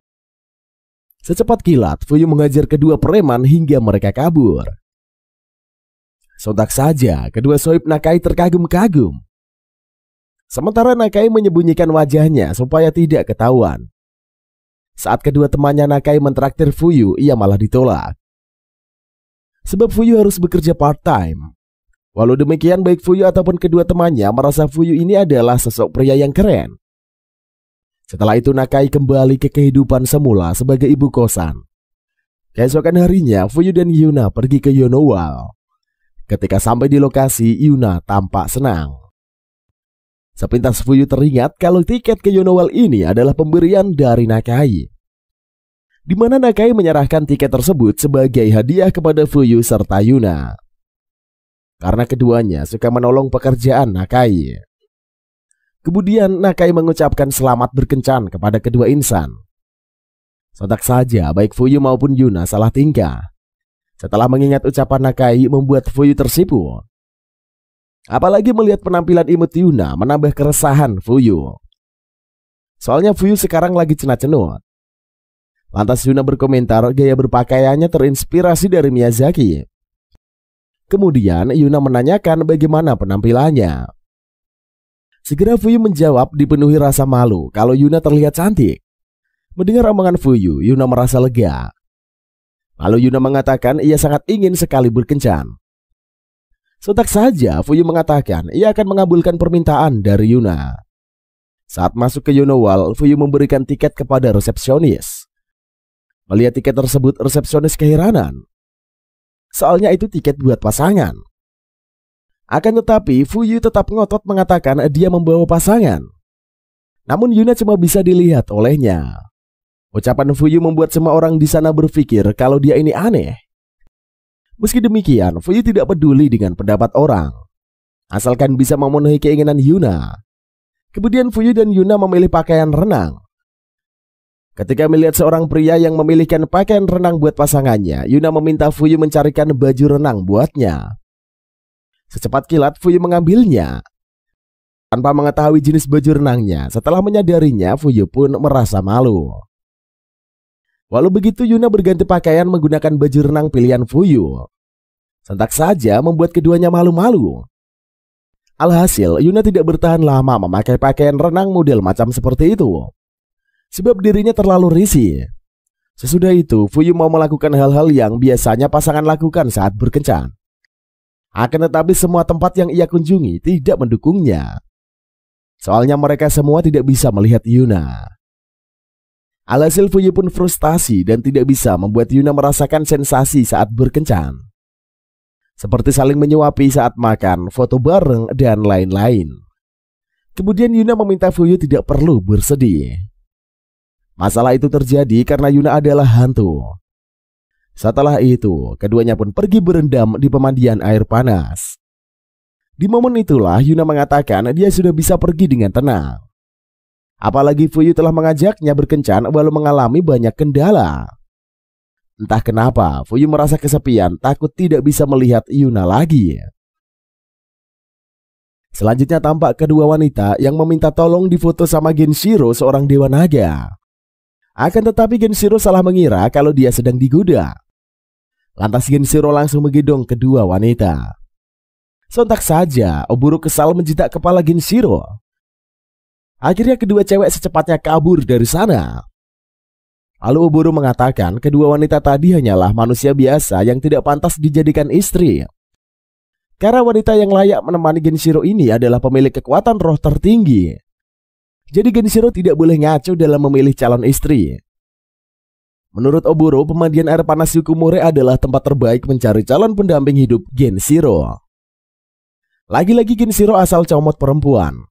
Secepat kilat, Fuyu mengajar kedua preman hingga mereka kabur. Sontak saja, kedua sohib Nakai terkagum-kagum. Sementara Nakai menyembunyikan wajahnya supaya tidak ketahuan. Saat kedua temannya Nakai mentraktir Fuyu, ia malah ditolak. Sebab Fuyu harus bekerja part-time. Walau demikian, baik Fuyu ataupun kedua temannya merasa Fuyu ini adalah sosok pria yang keren. Setelah itu Nakai kembali ke kehidupan semula sebagai ibu kosan. Keesokan harinya, Fuyu dan Yuna pergi ke Yonowal. Ketika sampai di lokasi, Yuna tampak senang. Sepintas Fuyu teringat kalau tiket ke Yonowal ini adalah pemberian dari Nakai, di mana Nakai menyerahkan tiket tersebut sebagai hadiah kepada Fuyu serta Yuna. Karena keduanya suka menolong pekerjaan Nakai. Kemudian Nakai mengucapkan selamat berkencan kepada kedua insan. Sontak saja baik Fuyu maupun Yuna salah tingkah. Setelah mengingat ucapan Nakai membuat Fuyu tersipu. Apalagi melihat penampilan imut Yuna menambah keresahan Fuyu. Soalnya Fuyu sekarang lagi cenat-cenut. Lantas Yuna berkomentar gaya berpakaiannya terinspirasi dari Miyazaki. Kemudian Yuna menanyakan bagaimana penampilannya. Segera Fuyu menjawab dipenuhi rasa malu kalau Yuna terlihat cantik. Mendengar omongan Fuyu, Yuna merasa lega. Lalu Yuna mengatakan ia sangat ingin sekali berkencan. Sontak saja Fuyu mengatakan ia akan mengabulkan permintaan dari Yuna. Saat masuk ke Yonowal, Fuyu memberikan tiket kepada resepsionis. Melihat tiket tersebut, resepsionis keheranan. Soalnya itu tiket buat pasangan. Akan tetapi Fuyu tetap ngotot mengatakan dia membawa pasangan. Namun Yuna cuma bisa dilihat olehnya. Ucapan Fuyu membuat semua orang di sana berpikir kalau dia ini aneh. Meski demikian, Fuyu tidak peduli dengan pendapat orang, asalkan bisa memenuhi keinginan Yuna. Kemudian Fuyu dan Yuna memilih pakaian renang. Ketika melihat seorang pria yang memilihkan pakaian renang buat pasangannya, Yuna meminta Fuyu mencarikan baju renang buatnya. Secepat kilat Fuyu mengambilnya. Tanpa mengetahui jenis baju renangnya, setelah menyadarinya Fuyu pun merasa malu. Walau begitu, Yuna berganti pakaian menggunakan baju renang pilihan Fuyu. Sontak saja membuat keduanya malu-malu. Alhasil, Yuna tidak bertahan lama memakai pakaian renang model macam seperti itu, sebab dirinya terlalu risih. Sesudah itu, Fuyu mau melakukan hal-hal yang biasanya pasangan lakukan saat berkencan. Akan tetapi semua tempat yang ia kunjungi tidak mendukungnya. Soalnya mereka semua tidak bisa melihat Yuna. Alhasil Fuyu pun frustasi dan tidak bisa membuat Yuna merasakan sensasi saat berkencan. Seperti saling menyuapi saat makan, foto bareng, dan lain-lain. Kemudian Yuna meminta Fuyu tidak perlu bersedih. Masalah itu terjadi karena Yuna adalah hantu. Setelah itu, keduanya pun pergi berendam di pemandian air panas. Di momen itulah Yuna mengatakan dia sudah bisa pergi dengan tenang. Apalagi Fuyu telah mengajaknya berkencan walau mengalami banyak kendala. Entah kenapa Fuyu merasa kesepian, takut tidak bisa melihat Yuna lagi. Selanjutnya tampak kedua wanita yang meminta tolong difoto sama Genshiro, seorang dewa naga. Akan tetapi Genshiro salah mengira kalau dia sedang digoda. Lantas Genshiro langsung menggendong kedua wanita. Sontak saja Oboro kesal menjitak kepala Genshiro. Akhirnya kedua cewek secepatnya kabur dari sana. Lalu Oboro mengatakan kedua wanita tadi hanyalah manusia biasa yang tidak pantas dijadikan istri. Karena wanita yang layak menemani Genshiro ini adalah pemilik kekuatan roh tertinggi. Jadi Genshiro tidak boleh ngaco dalam memilih calon istri. Menurut Oboro, pemandian air panas Yukumore adalah tempat terbaik mencari calon pendamping hidup Genshiro. Lagi-lagi Genshiro asal comot perempuan.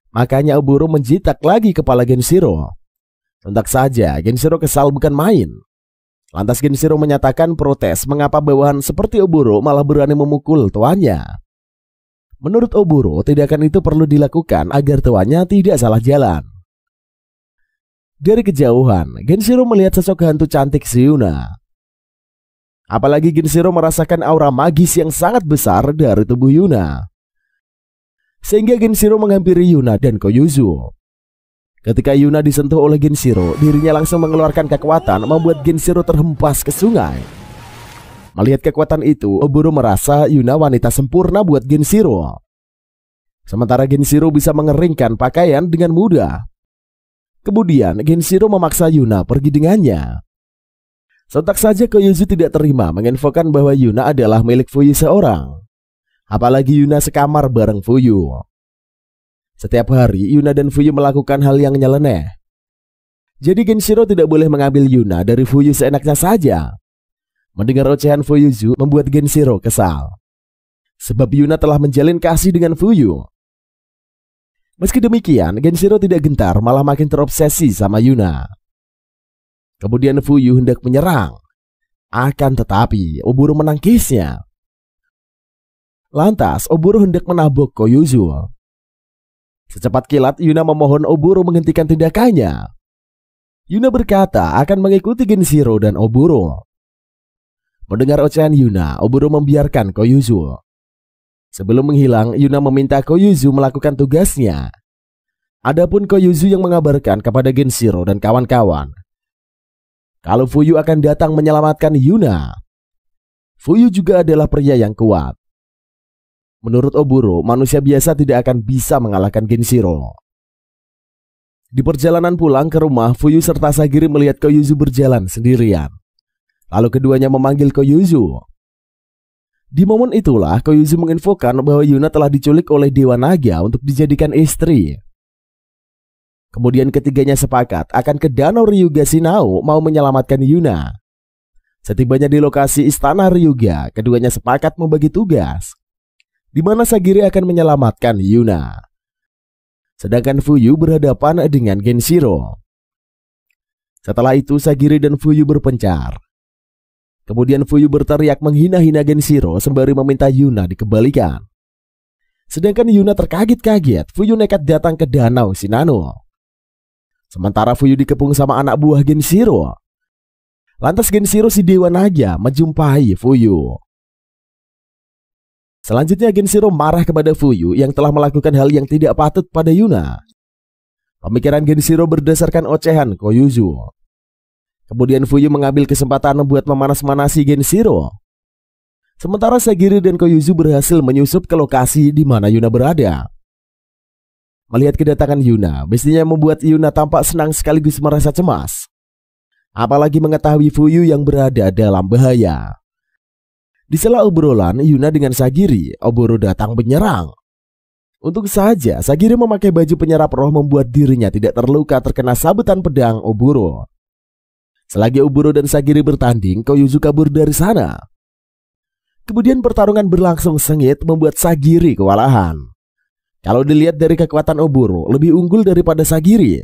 Makanya Oboro menjitak lagi kepala Genshiro. Sontak saja Genshiro kesal bukan main. Lantas Genshiro menyatakan protes mengapa bawahan seperti Oboro malah berani memukul tuannya. Menurut Oboro, tindakan itu perlu dilakukan agar tuannya tidak salah jalan. Dari kejauhan, Genshiro melihat sosok hantu cantik si Yuna. Apalagi Genshiro merasakan aura magis yang sangat besar dari tubuh Yuna. Sehingga Genshiro menghampiri Yuna dan Koyuzu. Ketika Yuna disentuh oleh Genshiro, dirinya langsung mengeluarkan kekuatan membuat Genshiro terhempas ke sungai. Melihat kekuatan itu, Oboro merasa Yuna wanita sempurna buat Genshiro. Sementara Genshiro bisa mengeringkan pakaian dengan mudah. Kemudian Genshiro memaksa Yuna pergi dengannya. Sontak saja Koyuzu tidak terima menginfokan bahwa Yuna adalah milik Fuyu seorang. Apalagi Yuna sekamar bareng Fuyu. Setiap hari Yuna dan Fuyu melakukan hal yang nyeleneh. Jadi Genshiro tidak boleh mengambil Yuna dari Fuyu seenaknya saja. Mendengar ocehan Fuyuzu membuat Genshiro kesal. Sebab Yuna telah menjalin kasih dengan Fuyu. Meski demikian, Genshiro tidak gentar, malah makin terobsesi sama Yuna. Kemudian Fuyu hendak menyerang. Akan tetapi Oboro menangkisnya. Lantas Oboro hendak menabok Koyuzu. Secepat kilat Yuna memohon Oboro menghentikan tindakannya. Yuna berkata akan mengikuti Genshiro dan Oboro. Mendengar ocehan Yuna, Oboro membiarkan Koyuzu. Sebelum menghilang, Yuna meminta Koyuzu melakukan tugasnya. Adapun Koyuzu yang mengabarkan kepada Genshiro dan kawan-kawan kalau Fuyu akan datang menyelamatkan Yuna. Fuyu juga adalah pria yang kuat. Menurut Oboro, manusia biasa tidak akan bisa mengalahkan Genshiro. Di perjalanan pulang ke rumah, Fuyu serta Sagiri melihat Koyuzu berjalan sendirian. Lalu keduanya memanggil Koyuzu. Di momen itulah Koyuzu menginfokan bahwa Yuna telah diculik oleh Dewa Naga untuk dijadikan istri. Kemudian ketiganya sepakat akan ke Danau Ryuga Shinao mau menyelamatkan Yuna. Setibanya di lokasi istana Ryuga, keduanya sepakat membagi tugas, di mana Sagiri akan menyelamatkan Yuna. Sedangkan Fuyu berhadapan dengan Genshiro. Setelah itu Sagiri dan Fuyu berpencar. Kemudian Fuyu berteriak menghina-hina Genshiro sembari meminta Yuna dikembalikan. Sedangkan Yuna terkaget-kaget, Fuyu nekat datang ke Danau Shinano. Sementara Fuyu dikepung sama anak buah Genshiro. Lantas Genshiro si Dewa Naga menjumpai Fuyu. Selanjutnya Genshiro marah kepada Fuyu yang telah melakukan hal yang tidak patut pada Yuna. Pemikiran Genshiro berdasarkan ocehan Koyuzu. Kemudian Fuyu mengambil kesempatan membuat memanas-manasi Genshiro. Sementara Sagiri dan Koyuzu berhasil menyusup ke lokasi di mana Yuna berada. Melihat kedatangan Yuna, mestinya membuat Yuna tampak senang sekaligus merasa cemas. Apalagi mengetahui Fuyu yang berada dalam bahaya. Di sela obrolan Yuna dengan Sagiri, Oboro datang menyerang. Untung saja Sagiri memakai baju penyerap roh membuat dirinya tidak terluka terkena sabetan pedang Oboro. Selagi Oboro dan Sagiri bertanding, Koyuzu kabur dari sana. Kemudian pertarungan berlangsung sengit membuat Sagiri kewalahan. Kalau dilihat dari kekuatan Oboro, lebih unggul daripada Sagiri.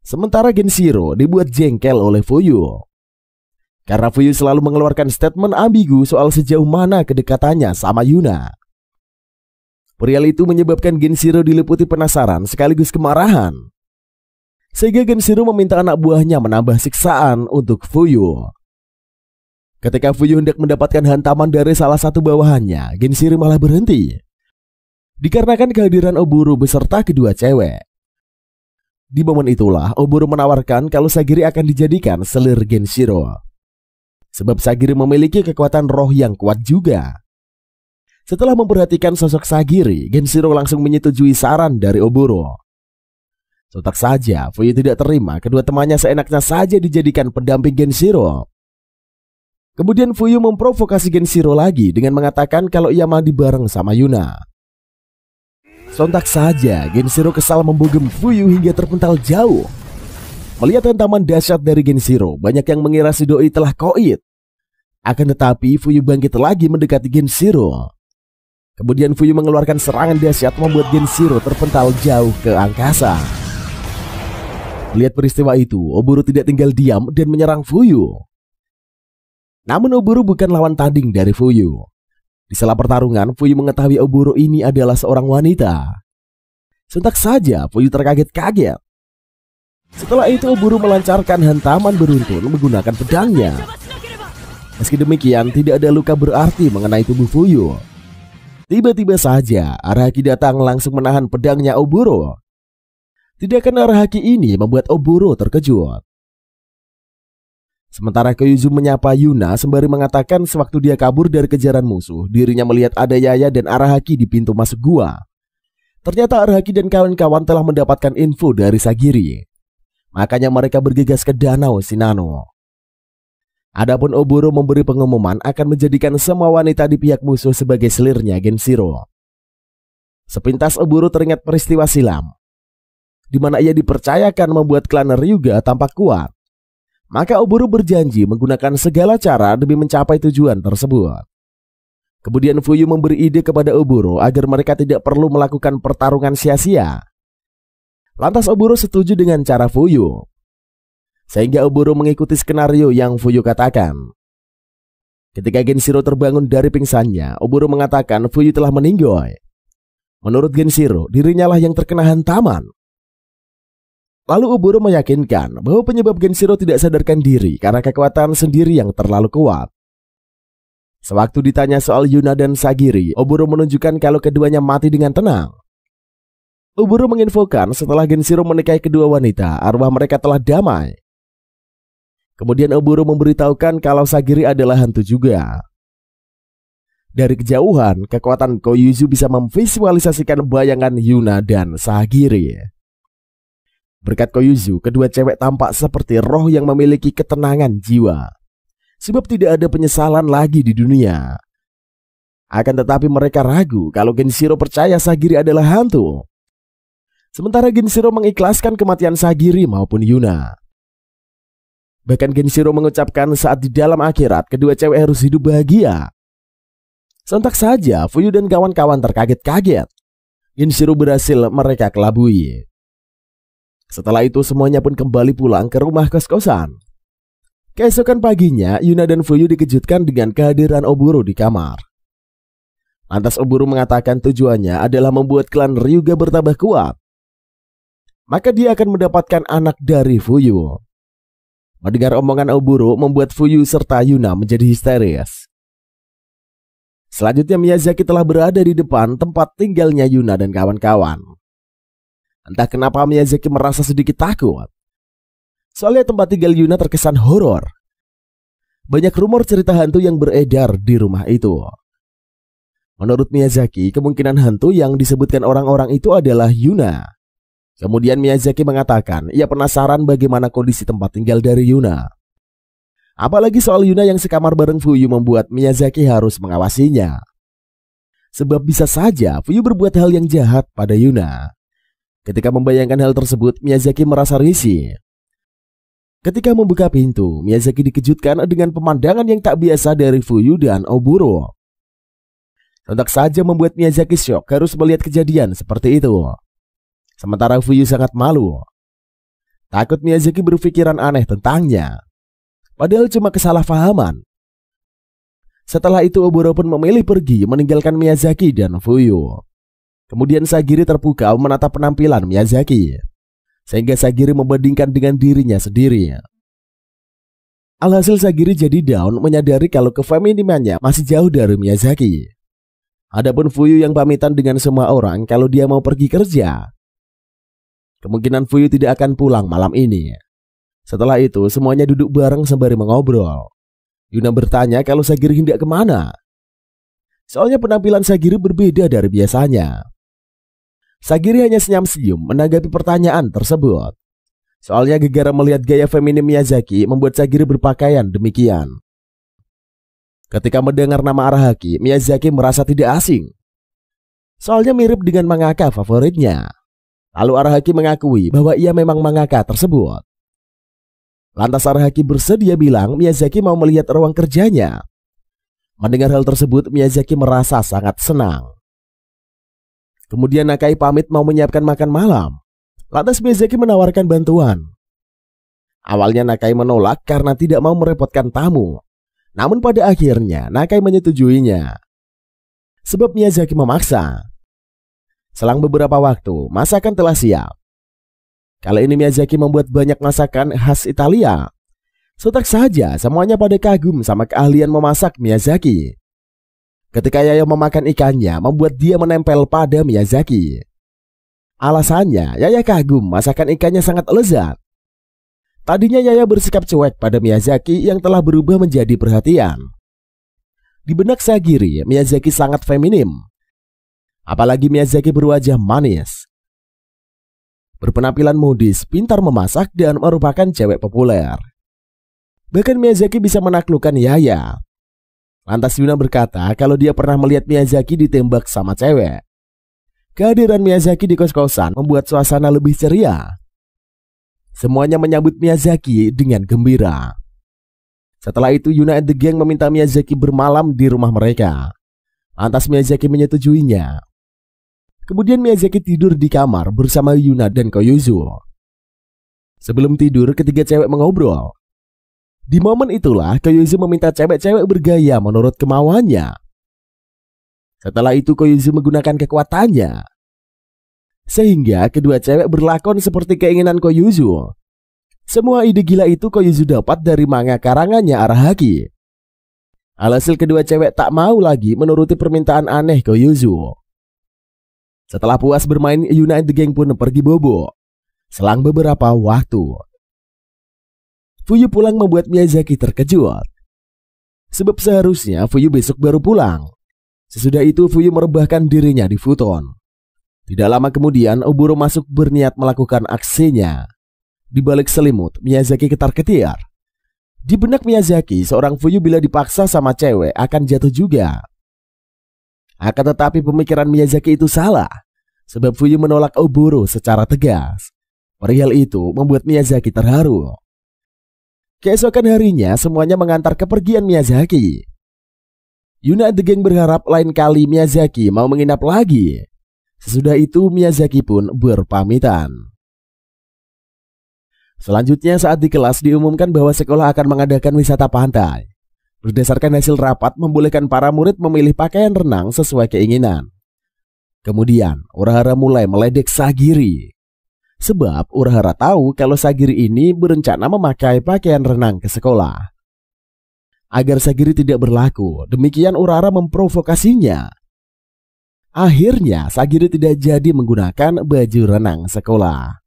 Sementara Genshiro dibuat jengkel oleh Fuyu. Karena Fuyu selalu mengeluarkan statement ambigu soal sejauh mana kedekatannya sama Yuna. Perihal itu menyebabkan Genshiro diliputi penasaran sekaligus kemarahan. Sehingga Genshiro meminta anak buahnya menambah siksaan untuk Fuyu. Ketika Fuyu hendak mendapatkan hantaman dari salah satu bawahannya, Genshiro malah berhenti. Dikarenakan kehadiran Oboro beserta kedua cewek. Di momen itulah Oboro menawarkan kalau Sagiri akan dijadikan selir Genshiro. Sebab Sagiri memiliki kekuatan roh yang kuat juga. Setelah memperhatikan sosok Sagiri, Genshiro langsung menyetujui saran dari Oboro. Sontak saja Fuyu tidak terima kedua temannya seenaknya saja dijadikan pendamping Genshiro. Kemudian Fuyu memprovokasi Genshiro lagi dengan mengatakan kalau ia mandi bareng sama Yuna. Sontak saja Genshiro kesal membogem Fuyu hingga terpental jauh. Melihat hantaman dahsyat dari Genshiro, banyak yang mengira si doi telah koit. Akan tetapi Fuyu bangkit lagi mendekati Genshiro. Kemudian Fuyu mengeluarkan serangan dahsyat membuat Genshiro terpental jauh ke angkasa. Melihat peristiwa itu, Oboro tidak tinggal diam dan menyerang Fuyu. Namun Oboro bukan lawan tanding dari Fuyu. Di sela pertarungan, Fuyu mengetahui Oboro ini adalah seorang wanita. Sontak saja Fuyu terkaget-kaget. Setelah itu Oboro melancarkan hantaman beruntun menggunakan pedangnya. Meski demikian, tidak ada luka berarti mengenai tubuh Fuyu. Tiba-tiba saja Arahaki datang langsung menahan pedangnya Oboro. Tindakan Arahaki ini membuat Oboro terkejut. Sementara Koyuzu menyapa Yuna sembari mengatakan sewaktu dia kabur dari kejaran musuh, dirinya melihat ada Yaya dan Arahaki di pintu masuk gua. Ternyata Arahaki dan kawan-kawan telah mendapatkan info dari Sagiri. Makanya mereka bergegas ke Danau Shinano. Adapun Oboro memberi pengumuman akan menjadikan semua wanita di pihak musuh sebagai selirnya Genshiro. Sepintas Oboro teringat peristiwa silam, di mana ia dipercayakan membuat klan Ryuga tampak kuat. Maka Oboro berjanji menggunakan segala cara demi mencapai tujuan tersebut. Kemudian Fuyu memberi ide kepada Oboro agar mereka tidak perlu melakukan pertarungan sia-sia. Lantas Oboro setuju dengan cara Fuyu, sehingga Oboro mengikuti skenario yang Fuyu katakan. Ketika Genshiro terbangun dari pingsannya, Oboro mengatakan Fuyu telah meninggoy. Menurut Genshiro, dirinya lah yang terkena hantaman. Lalu Oboro meyakinkan bahwa penyebab Genshiro tidak sadarkan diri karena kekuatan sendiri yang terlalu kuat. Sewaktu ditanya soal Yuna dan Sagiri, Oboro menunjukkan kalau keduanya mati dengan tenang. Oboro menginfokan setelah Genshiro menikahi kedua wanita, arwah mereka telah damai. Kemudian Oboro memberitahukan kalau Sagiri adalah hantu juga. Dari kejauhan, kekuatan Koyuzu bisa memvisualisasikan bayangan Yuna dan Sagiri. Berkat Koyuzu, kedua cewek tampak seperti roh yang memiliki ketenangan jiwa. Sebab tidak ada penyesalan lagi di dunia. Akan tetapi mereka ragu kalau Genshiro percaya Sagiri adalah hantu. Sementara Genshiro mengikhlaskan kematian Sagiri maupun Yuna. Bahkan Genshiro mengucapkan saat di dalam akhirat kedua cewek harus hidup bahagia. Sontak saja Fuyu dan kawan-kawan terkaget-kaget. Genshiro berhasil mereka kelabui. Setelah itu semuanya pun kembali pulang ke rumah kos-kosan. Keesokan paginya Yuna dan Fuyu dikejutkan dengan kehadiran Oboro di kamar. Lantas Oboro mengatakan tujuannya adalah membuat klan Ryuga bertambah kuat. Maka dia akan mendapatkan anak dari Fuyu. Mendengar omongan Oboro membuat Fuyu serta Yuna menjadi histeris. Selanjutnya Miyazaki telah berada di depan tempat tinggalnya Yuna dan kawan-kawan. Entah kenapa Miyazaki merasa sedikit takut. Soalnya tempat tinggal Yuna terkesan horor. Banyak rumor cerita hantu yang beredar di rumah itu. Menurut Miyazaki, kemungkinan hantu yang disebutkan orang-orang itu adalah Yuna. Kemudian Miyazaki mengatakan ia penasaran bagaimana kondisi tempat tinggal dari Yuna. Apalagi soal Yuna yang sekamar bareng Fuyu membuat Miyazaki harus mengawasinya. Sebab bisa saja Fuyu berbuat hal yang jahat pada Yuna. Ketika membayangkan hal tersebut, Miyazaki merasa risih. Ketika membuka pintu, Miyazaki dikejutkan dengan pemandangan yang tak biasa dari Fuyu dan Oboro. Sontak saja membuat Miyazaki syok harus melihat kejadian seperti itu. Sementara Fuyu sangat malu. Takut Miyazaki berpikiran aneh tentangnya. Padahal cuma kesalahpahaman. Setelah itu Oboro pun memilih pergi meninggalkan Miyazaki dan Fuyu. Kemudian Sagiri terpukau menatap penampilan Miyazaki, sehingga Sagiri membandingkan dengan dirinya sendiri. Alhasil Sagiri jadi down menyadari kalau kefeminimannya masih jauh dari Miyazaki. Adapun Fuyu yang pamitan dengan semua orang kalau dia mau pergi kerja. Kemungkinan Fuyu tidak akan pulang malam ini. Setelah itu semuanya duduk bareng sembari mengobrol. Yuna bertanya kalau Sagiri hendak kemana. Soalnya penampilan Sagiri berbeda dari biasanya. Sagiri hanya senyum-senyum menanggapi pertanyaan tersebut. Soalnya gegara melihat gaya feminim Miyazaki membuat Sagiri berpakaian demikian. Ketika mendengar nama Arahaki, Miyazaki merasa tidak asing. Soalnya mirip dengan mangaka favoritnya. Lalu Arahaki mengakui bahwa ia memang mangaka tersebut. Lantas Arahaki bersedia bilang Miyazaki mau melihat ruang kerjanya. Mendengar hal tersebut, Miyazaki merasa sangat senang. Kemudian Nakai pamit mau menyiapkan makan malam. Lantas Miyazaki menawarkan bantuan. Awalnya Nakai menolak karena tidak mau merepotkan tamu. Namun pada akhirnya Nakai menyetujuinya. Sebab Miyazaki memaksa. Selang beberapa waktu, masakan telah siap. Kali ini Miyazaki membuat banyak masakan khas Italia. Sontak saja semuanya pada kagum sama keahlian memasak Miyazaki. Ketika Yaya memakan ikannya membuat dia menempel pada Miyazaki. Alasannya Yaya kagum masakan ikannya sangat lezat. Tadinya Yaya bersikap cuek pada Miyazaki yang telah berubah menjadi perhatian. Di benak Sagiri, Miyazaki sangat feminim. Apalagi Miyazaki berwajah manis, berpenampilan modis, pintar memasak, dan merupakan cewek populer. Bahkan Miyazaki bisa menaklukkan Yaya. Lantas Yuna berkata kalau dia pernah melihat Miyazaki ditembak sama cewek. Kehadiran Miyazaki di kos-kosan membuat suasana lebih ceria. Semuanya menyambut Miyazaki dengan gembira. Setelah itu Yuna and the Gang meminta Miyazaki bermalam di rumah mereka. Lantas Miyazaki menyetujuinya. Kemudian Miyazaki tidur di kamar bersama Yuna dan Koyuzu. Sebelum tidur, ketiga cewek mengobrol. Di momen itulah Koyuzu meminta cewek-cewek bergaya menurut kemauannya. Setelah itu Koyuzu menggunakan kekuatannya. Sehingga kedua cewek berlakon seperti keinginan Koyuzu. Semua ide gila itu Koyuzu dapat dari manga karangannya Arahaki. Alhasil kedua cewek tak mau lagi menuruti permintaan aneh Koyuzu. Setelah puas bermain, Yuna and the Gang pun pergi bobo. Selang beberapa waktu, Fuyu pulang membuat Miyazaki terkejut. Sebab seharusnya Fuyu besok baru pulang. Sesudah itu Fuyu merebahkan dirinya di futon. Tidak lama kemudian Oboro masuk berniat melakukan aksinya. Di balik selimut, Miyazaki ketar-ketir. Di benak Miyazaki, seorang Fuyu bila dipaksa sama cewek akan jatuh juga. Akan tetapi pemikiran Miyazaki itu salah. Sebab Fuyu menolak Oboro secara tegas. Perihal itu membuat Miyazaki terharu. Keesokan harinya semuanya mengantar kepergian Miyazaki. Yuna and the Gang berharap lain kali Miyazaki mau menginap lagi. Sesudah itu Miyazaki pun berpamitan. Selanjutnya saat di kelas diumumkan bahwa sekolah akan mengadakan wisata pantai. Berdasarkan hasil rapat membolehkan para murid memilih pakaian renang sesuai keinginan. Kemudian Urahara mulai meledek Sagiri. Sebab Urahara tahu kalau Sagiri ini berencana memakai pakaian renang ke sekolah. Agar Sagiri tidak berlaku, demikian Urahara memprovokasinya. Akhirnya Sagiri tidak jadi menggunakan baju renang sekolah.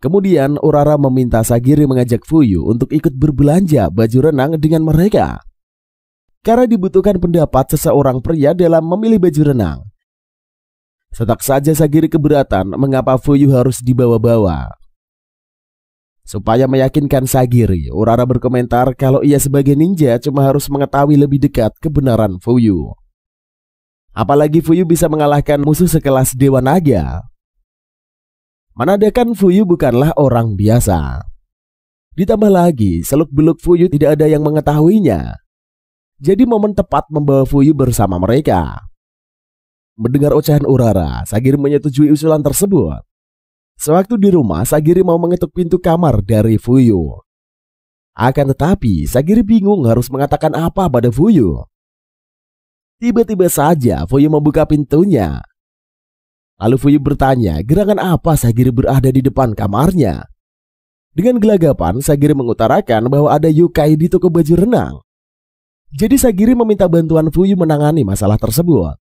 Kemudian Urahara meminta Sagiri mengajak Fuyu untuk ikut berbelanja baju renang dengan mereka. Karena dibutuhkan pendapat seseorang pria dalam memilih baju renang. Sontak saja Sagiri keberatan mengapa Fuyu harus dibawa-bawa. Supaya meyakinkan Sagiri, Urahara berkomentar kalau ia sebagai ninja cuma harus mengetahui lebih dekat kebenaran Fuyu. Apalagi Fuyu bisa mengalahkan musuh sekelas Dewa Naga. Menandakan Fuyu bukanlah orang biasa. Ditambah lagi, seluk-beluk Fuyu tidak ada yang mengetahuinya. Jadi momen tepat membawa Fuyu bersama mereka. Mendengar ocehan Urahara, Sagiri menyetujui usulan tersebut. Sewaktu di rumah, Sagiri mau mengetuk pintu kamar dari Fuyu. Akan tetapi, Sagiri bingung harus mengatakan apa pada Fuyu. Tiba-tiba saja Fuyu membuka pintunya. Lalu Fuyu bertanya gerangan apa Sagiri berada di depan kamarnya. Dengan gelagapan, Sagiri mengutarakan bahwa ada yokai di toko baju renang. Jadi Sagiri meminta bantuan Fuyu menangani masalah tersebut.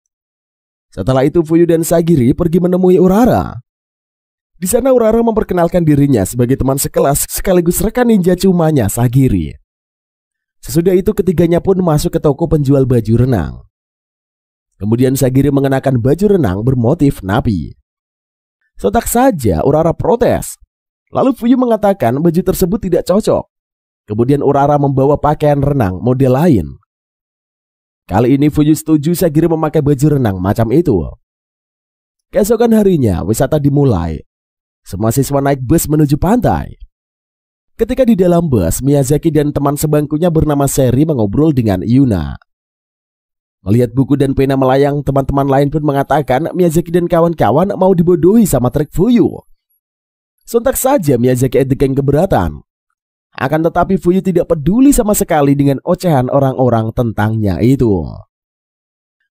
Setelah itu Fuyu dan Sagiri pergi menemui Urahara. Di sana Urahara memperkenalkan dirinya sebagai teman sekelas sekaligus rekan ninja cumanya Sagiri. Sesudah itu ketiganya pun masuk ke toko penjual baju renang. Kemudian Sagiri mengenakan baju renang bermotif napi. Sontak saja Urara protes. Lalu Fuyu mengatakan baju tersebut tidak cocok. Kemudian Urara membawa pakaian renang model lain. Kali ini Fuyu setuju Sagiri memakai baju renang macam itu. Keesokan harinya wisata dimulai. Semua siswa naik bus menuju pantai. Ketika di dalam bus, Miyazaki dan teman sebangkunya bernama Seri mengobrol dengan Yuna. Melihat buku dan pena melayang, teman-teman lain pun mengatakan Miyazaki dan kawan-kawan mau dibodohi sama trik Fuyu. Sontak saja Miyazaki and the Gang keberatan. Akan tetapi Fuyu tidak peduli sama sekali dengan ocehan orang-orang tentangnya itu.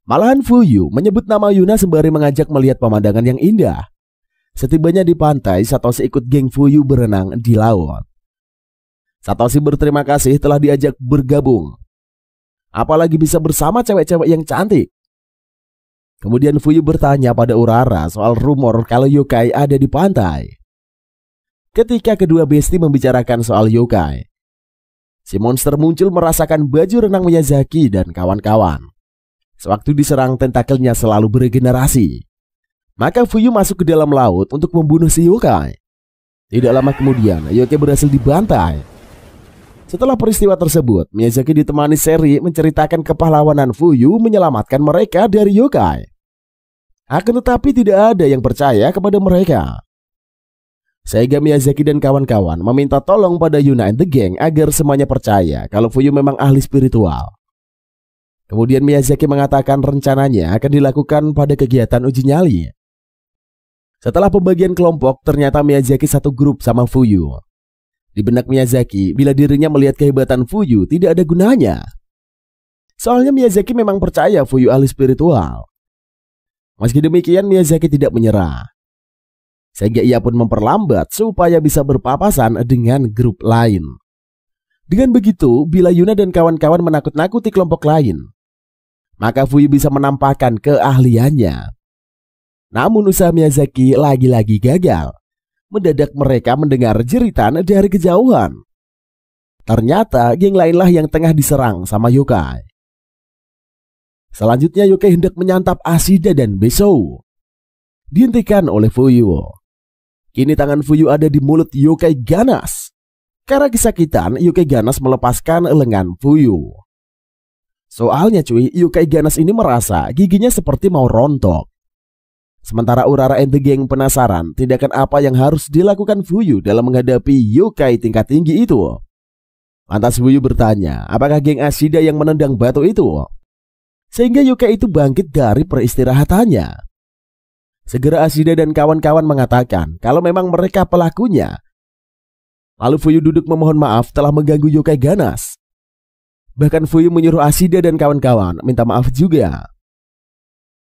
Malahan Fuyu menyebut nama Yuna sembari mengajak melihat pemandangan yang indah. Setibanya di pantai, Satoshi ikut geng Fuyu berenang di laut. Satoshi berterima kasih telah diajak bergabung. Apalagi bisa bersama cewek-cewek yang cantik. Kemudian Fuyu bertanya pada Urara soal rumor kalau yokai ada di pantai. Ketika kedua besti membicarakan soal yokai, si monster muncul merasakan baju renang Miyazaki dan kawan-kawan. Sewaktu diserang, tentakelnya selalu beregenerasi. Maka Fuyu masuk ke dalam laut untuk membunuh si yokai. Tidak lama kemudian, yokai berhasil dibantai. Setelah peristiwa tersebut, Miyazaki ditemani Seri menceritakan kepahlawanan Fuyu menyelamatkan mereka dari yokai. Akan tetapi tidak ada yang percaya kepada mereka. Sehingga Miyazaki dan kawan-kawan meminta tolong pada Yuna and the Gang agar semuanya percaya kalau Fuyu memang ahli spiritual. Kemudian Miyazaki mengatakan rencananya akan dilakukan pada kegiatan uji nyali. Setelah pembagian kelompok, ternyata Miyazaki satu grup sama Fuyu. Di benak Miyazaki, bila dirinya melihat kehebatan Fuyu tidak ada gunanya. Soalnya Miyazaki memang percaya Fuyu ahli spiritual. Meski demikian, Miyazaki tidak menyerah. Sehingga ia pun memperlambat supaya bisa berpapasan dengan grup lain. Dengan begitu, bila Yuna dan kawan-kawan menakut-nakuti kelompok lain, maka Fuyu bisa menampakkan keahliannya. Namun usaha Miyazaki lagi-lagi gagal. Mendadak mereka mendengar jeritan dari kejauhan. Ternyata geng lainlah yang tengah diserang sama yokai. Selanjutnya yokai hendak menyantap Ashida dan Besou. Dihentikan oleh Fuyu. Kini tangan Fuyu ada di mulut yokai ganas. Karena kesakitan, yokai ganas melepaskan lengan Fuyu. Soalnya cuy, yokai ganas ini merasa giginya seperti mau rontok. Sementara Urara and the Gang penasaran tindakan apa yang harus dilakukan Fuyu dalam menghadapi yokai tingkat tinggi itu. Lantas Fuyu bertanya, apakah geng Ashida yang menendang batu itu? Sehingga yokai itu bangkit dari peristirahatannya. Segera Ashida dan kawan-kawan mengatakan kalau memang mereka pelakunya. Lalu Fuyu duduk memohon maaf telah mengganggu yokai ganas. Bahkan Fuyu menyuruh Ashida dan kawan-kawan minta maaf juga.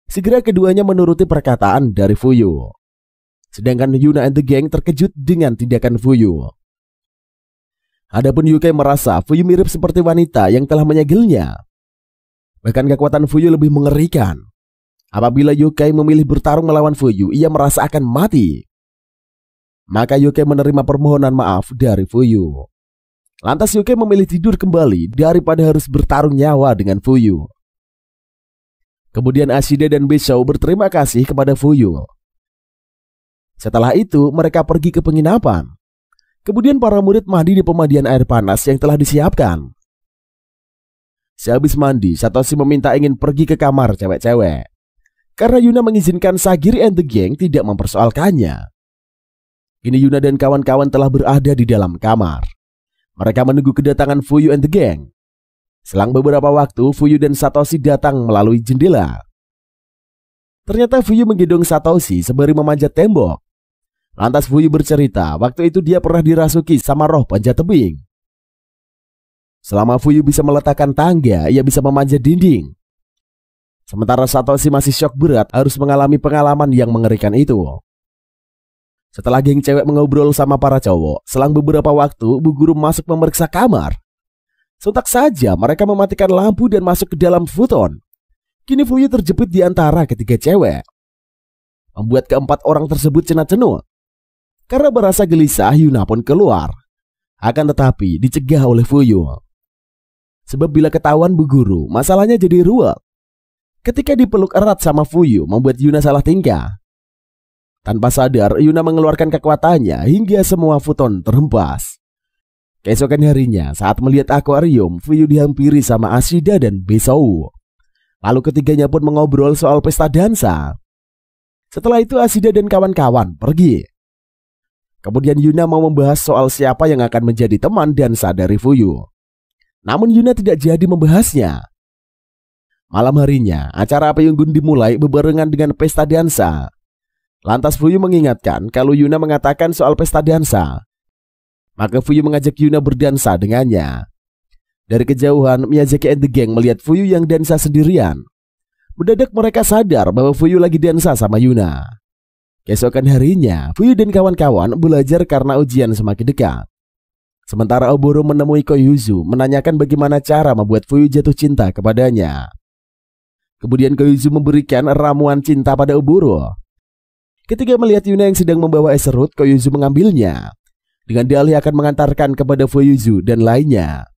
Segera keduanya menuruti perkataan dari Fuyu. Sedangkan Yuna and the Gang terkejut dengan tindakan Fuyu. Adapun yokai merasa Fuyu mirip seperti wanita yang telah menyegelnya. Bahkan kekuatan Fuyu lebih mengerikan. Apabila yokai memilih bertarung melawan Fuyu, ia merasa akan mati. Maka yokai menerima permohonan maaf dari Fuyu. Lantas yokai memilih tidur kembali daripada harus bertarung nyawa dengan Fuyu. Kemudian Ashida dan Besou berterima kasih kepada Fuyu. Setelah itu mereka pergi ke penginapan. Kemudian para murid mandi di pemandian air panas yang telah disiapkan. Sehabis mandi, Satoshi meminta ingin pergi ke kamar cewek-cewek. Karena Yuna mengizinkan Sagiri and the Gang tidak mempersoalkannya. Kini Yuna dan kawan-kawan telah berada di dalam kamar. Mereka menunggu kedatangan Fuyu and the Gang. Selang beberapa waktu, Fuyu dan Satoshi datang melalui jendela. Ternyata Fuyu menggendong Satoshi sembari memanjat tembok. Lantas Fuyu bercerita, waktu itu dia pernah dirasuki sama roh panjat tebing. Selama Fuyu bisa meletakkan tangga, ia bisa memanjat dinding. Sementara Satoshi masih syok berat harus mengalami pengalaman yang mengerikan itu. Setelah geng cewek mengobrol sama para cowok, selang beberapa waktu, Bu Guru masuk memeriksa kamar. Sontak saja mereka mematikan lampu dan masuk ke dalam futon. Kini Fuyu terjepit di antara ketiga cewek. Membuat keempat orang tersebut cenat-cenut. Karena berasa gelisah, Yuna pun keluar. Akan tetapi dicegah oleh Fuyu. Sebab bila ketahuan Bu Guru, masalahnya jadi ruwet. Ketika dipeluk erat sama Fuyu, membuat Yuna salah tingkah. Tanpa sadar, Yuna mengeluarkan kekuatannya hingga semua futon terhempas. Keesokan harinya, saat melihat akuarium, Fuyu dihampiri sama Ashida dan Besou. Lalu ketiganya pun mengobrol soal pesta dansa. Setelah itu Ashida dan kawan-kawan pergi. Kemudian Yuna mau membahas soal siapa yang akan menjadi teman dansa dari Fuyu. Namun Yuna tidak jadi membahasnya. Malam harinya, acara Api Unggun dimulai bebarengan dengan pesta dansa. Lantas Fuyu mengingatkan kalau Yuna mengatakan soal pesta dansa. Maka Fuyu mengajak Yuna berdansa dengannya. Dari kejauhan, Miyazaki and the gang melihat Fuyu yang dansa sendirian. Mendadak mereka sadar bahwa Fuyu lagi dansa sama Yuna. Keesokan harinya, Fuyu dan kawan-kawan belajar karena ujian semakin dekat. Sementara Oboro menemui Koyuzu menanyakan bagaimana cara membuat Fuyu jatuh cinta kepadanya. Kemudian Koyuzu memberikan ramuan cinta pada Oboro. Ketika melihat Yuna yang sedang membawa es serut, Koyuzu mengambilnya. Dengan dalih akan mengantarkan kepada Fuyuzu dan lainnya.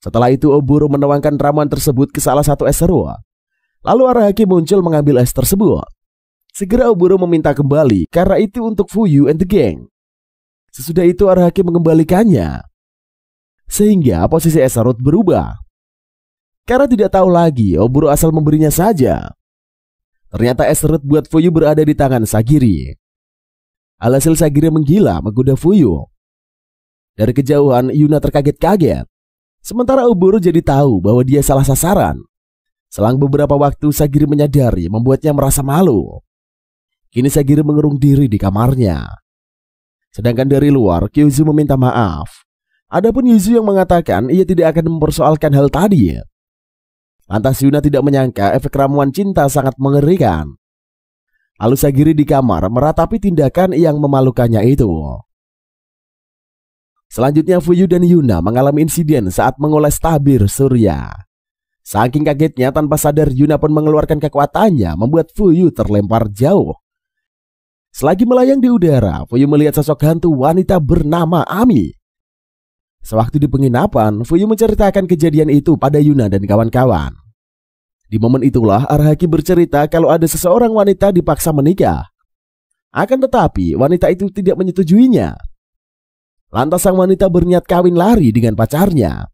Setelah itu Oboro menuangkan ramuan tersebut ke salah satu es serut. Lalu Arahaki muncul mengambil es tersebut. Segera Oboro meminta kembali karena itu untuk Fuyu and the gang. Sesudah itu Arahaki mengembalikannya. Sehingga posisi es serut berubah. Karena tidak tahu lagi, Oboro asal memberinya saja. Ternyata es serut buat Fuyu berada di tangan Sagiri. Alhasil Sagiri menggila menggoda Fuyu. Dari kejauhan Yuna terkaget-kaget. Sementara Oboro jadi tahu bahwa dia salah sasaran. Selang beberapa waktu Sagiri menyadari membuatnya merasa malu. Kini Sagiri mengurung diri di kamarnya. Sedangkan dari luar Kyuzu meminta maaf. Adapun Yuzu yang mengatakan ia tidak akan mempersoalkan hal tadi. Lantas Yuna tidak menyangka efek ramuan cinta sangat mengerikan. Lalu Sagiri di kamar meratapi tindakan yang memalukannya itu. Selanjutnya Fuyu dan Yuna mengalami insiden saat mengoles tabir surya. Saking kagetnya tanpa sadar Yuna pun mengeluarkan kekuatannya membuat Fuyu terlempar jauh. Selagi melayang di udara, Fuyu melihat sosok hantu wanita bernama Ami. Sewaktu di penginapan, Fuyu menceritakan kejadian itu pada Yuna dan kawan-kawan. Di momen itulah Arahaki bercerita kalau ada seseorang wanita dipaksa menikah. Akan tetapi wanita itu tidak menyetujuinya. Lantas sang wanita berniat kawin lari dengan pacarnya.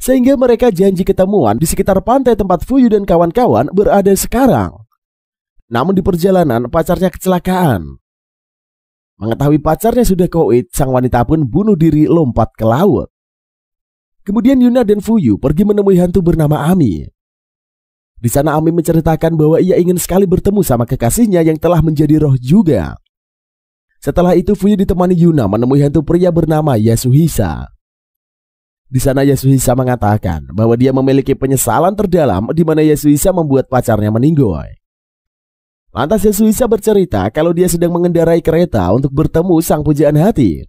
Sehingga mereka janji ketemuan di sekitar pantai tempat Fuyu dan kawan-kawan berada sekarang. Namun di perjalanan pacarnya kecelakaan. Mengetahui pacarnya sudah koit, sang wanita pun bunuh diri lompat ke laut. Kemudian Yuna dan Fuyu pergi menemui hantu bernama Ami. Di sana Ami menceritakan bahwa ia ingin sekali bertemu sama kekasihnya yang telah menjadi roh juga. Setelah itu Fuyu ditemani Yuna menemui hantu pria bernama Yasuhisa. Di sana Yasuhisa mengatakan bahwa dia memiliki penyesalan terdalam di mana Yasuhisa membuat pacarnya meninggoy. Lantas Yasuhisa bercerita kalau dia sedang mengendarai kereta untuk bertemu sang pujaan hati.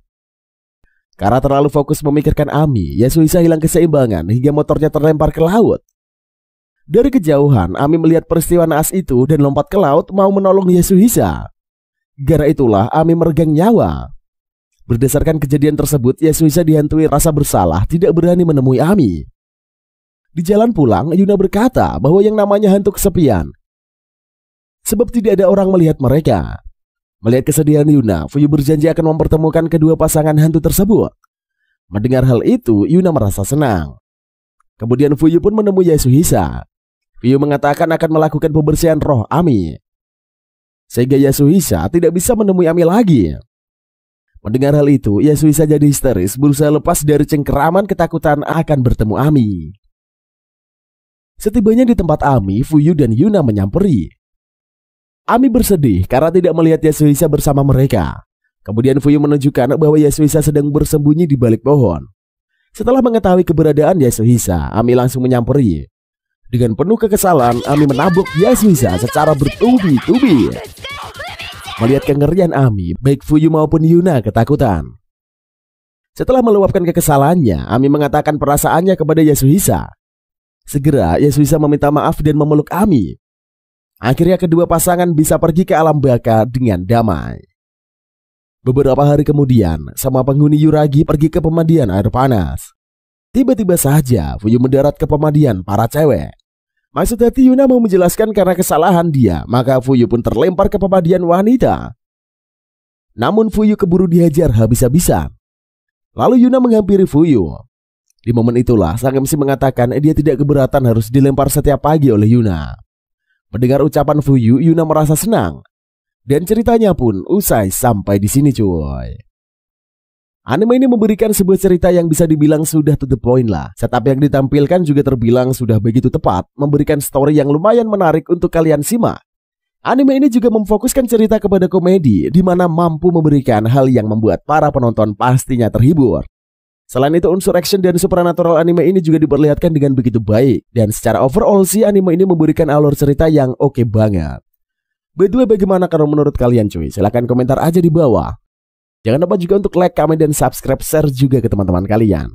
Karena terlalu fokus memikirkan Ami, Yasuhisa hilang keseimbangan hingga motornya terlempar ke laut. Dari kejauhan, Ami melihat peristiwa naas itu dan lompat ke laut mau menolong Yasuhisa. Gara itulah Ami meregang nyawa. Berdasarkan kejadian tersebut, Yasuhisa dihantui rasa bersalah tidak berani menemui Ami. Di jalan pulang, Yuna berkata bahwa yang namanya hantu kesepian. Sebab tidak ada orang melihat mereka. Melihat kesedihan Yuna, Fuyu berjanji akan mempertemukan kedua pasangan hantu tersebut. Mendengar hal itu, Yuna merasa senang. Kemudian Fuyu pun menemui Yasuhisa. Fuyu mengatakan akan melakukan pembersihan roh Ami. Sehingga Yasuhisa tidak bisa menemui Ami lagi. Mendengar hal itu, Yasuhisa jadi histeris berusaha lepas dari cengkeraman ketakutan akan bertemu Ami. Setibanya di tempat Ami, Fuyu dan Yuna menyamperi. Ami bersedih karena tidak melihat Yasuhisa bersama mereka. Kemudian Fuyu menunjukkan bahwa Yasuhisa sedang bersembunyi di balik pohon. Setelah mengetahui keberadaan Yasuhisa, Ami langsung menyamperi. Dengan penuh kekesalan, Ami menabuk Yasuhisa secara bertubi-tubi. Melihat kengerian Ami, baik Fuyu maupun Yuna ketakutan. Setelah meluapkan kekesalannya, Ami mengatakan perasaannya kepada Yasuhisa. Segera Yasuhisa meminta maaf dan memeluk Ami. Akhirnya kedua pasangan bisa pergi ke alam baka dengan damai. Beberapa hari kemudian, semua penghuni Yuragi pergi ke pemandian air panas. Tiba-tiba saja Fuyu mendarat ke pemandian para cewek. Maksud hati Yuna mau menjelaskan karena kesalahan dia, maka Fuyu pun terlempar ke pemandian wanita. Namun Fuyu keburu dihajar habis-habisan. Lalu Yuna menghampiri Fuyu. Di momen itulah sang MC mengatakan dia tidak keberatan harus dilempar setiap pagi oleh Yuna. Mendengar ucapan Fuyu, Yuna merasa senang. Dan ceritanya pun usai sampai di sini cuy. Anime ini memberikan sebuah cerita yang bisa dibilang sudah to the point lah. Setup yang ditampilkan juga terbilang sudah begitu tepat, memberikan story yang lumayan menarik untuk kalian simak. Anime ini juga memfokuskan cerita kepada komedi, di mana mampu memberikan hal yang membuat para penonton pastinya terhibur. Selain itu unsur action dan supernatural anime ini juga diperlihatkan dengan begitu baik. Dan secara overall sih anime ini memberikan alur cerita yang oke banget. By the way, bagaimana kalau menurut kalian cuy? Silahkan komentar aja di bawah. Jangan lupa juga untuk like, comment, dan subscribe, share juga ke teman-teman kalian.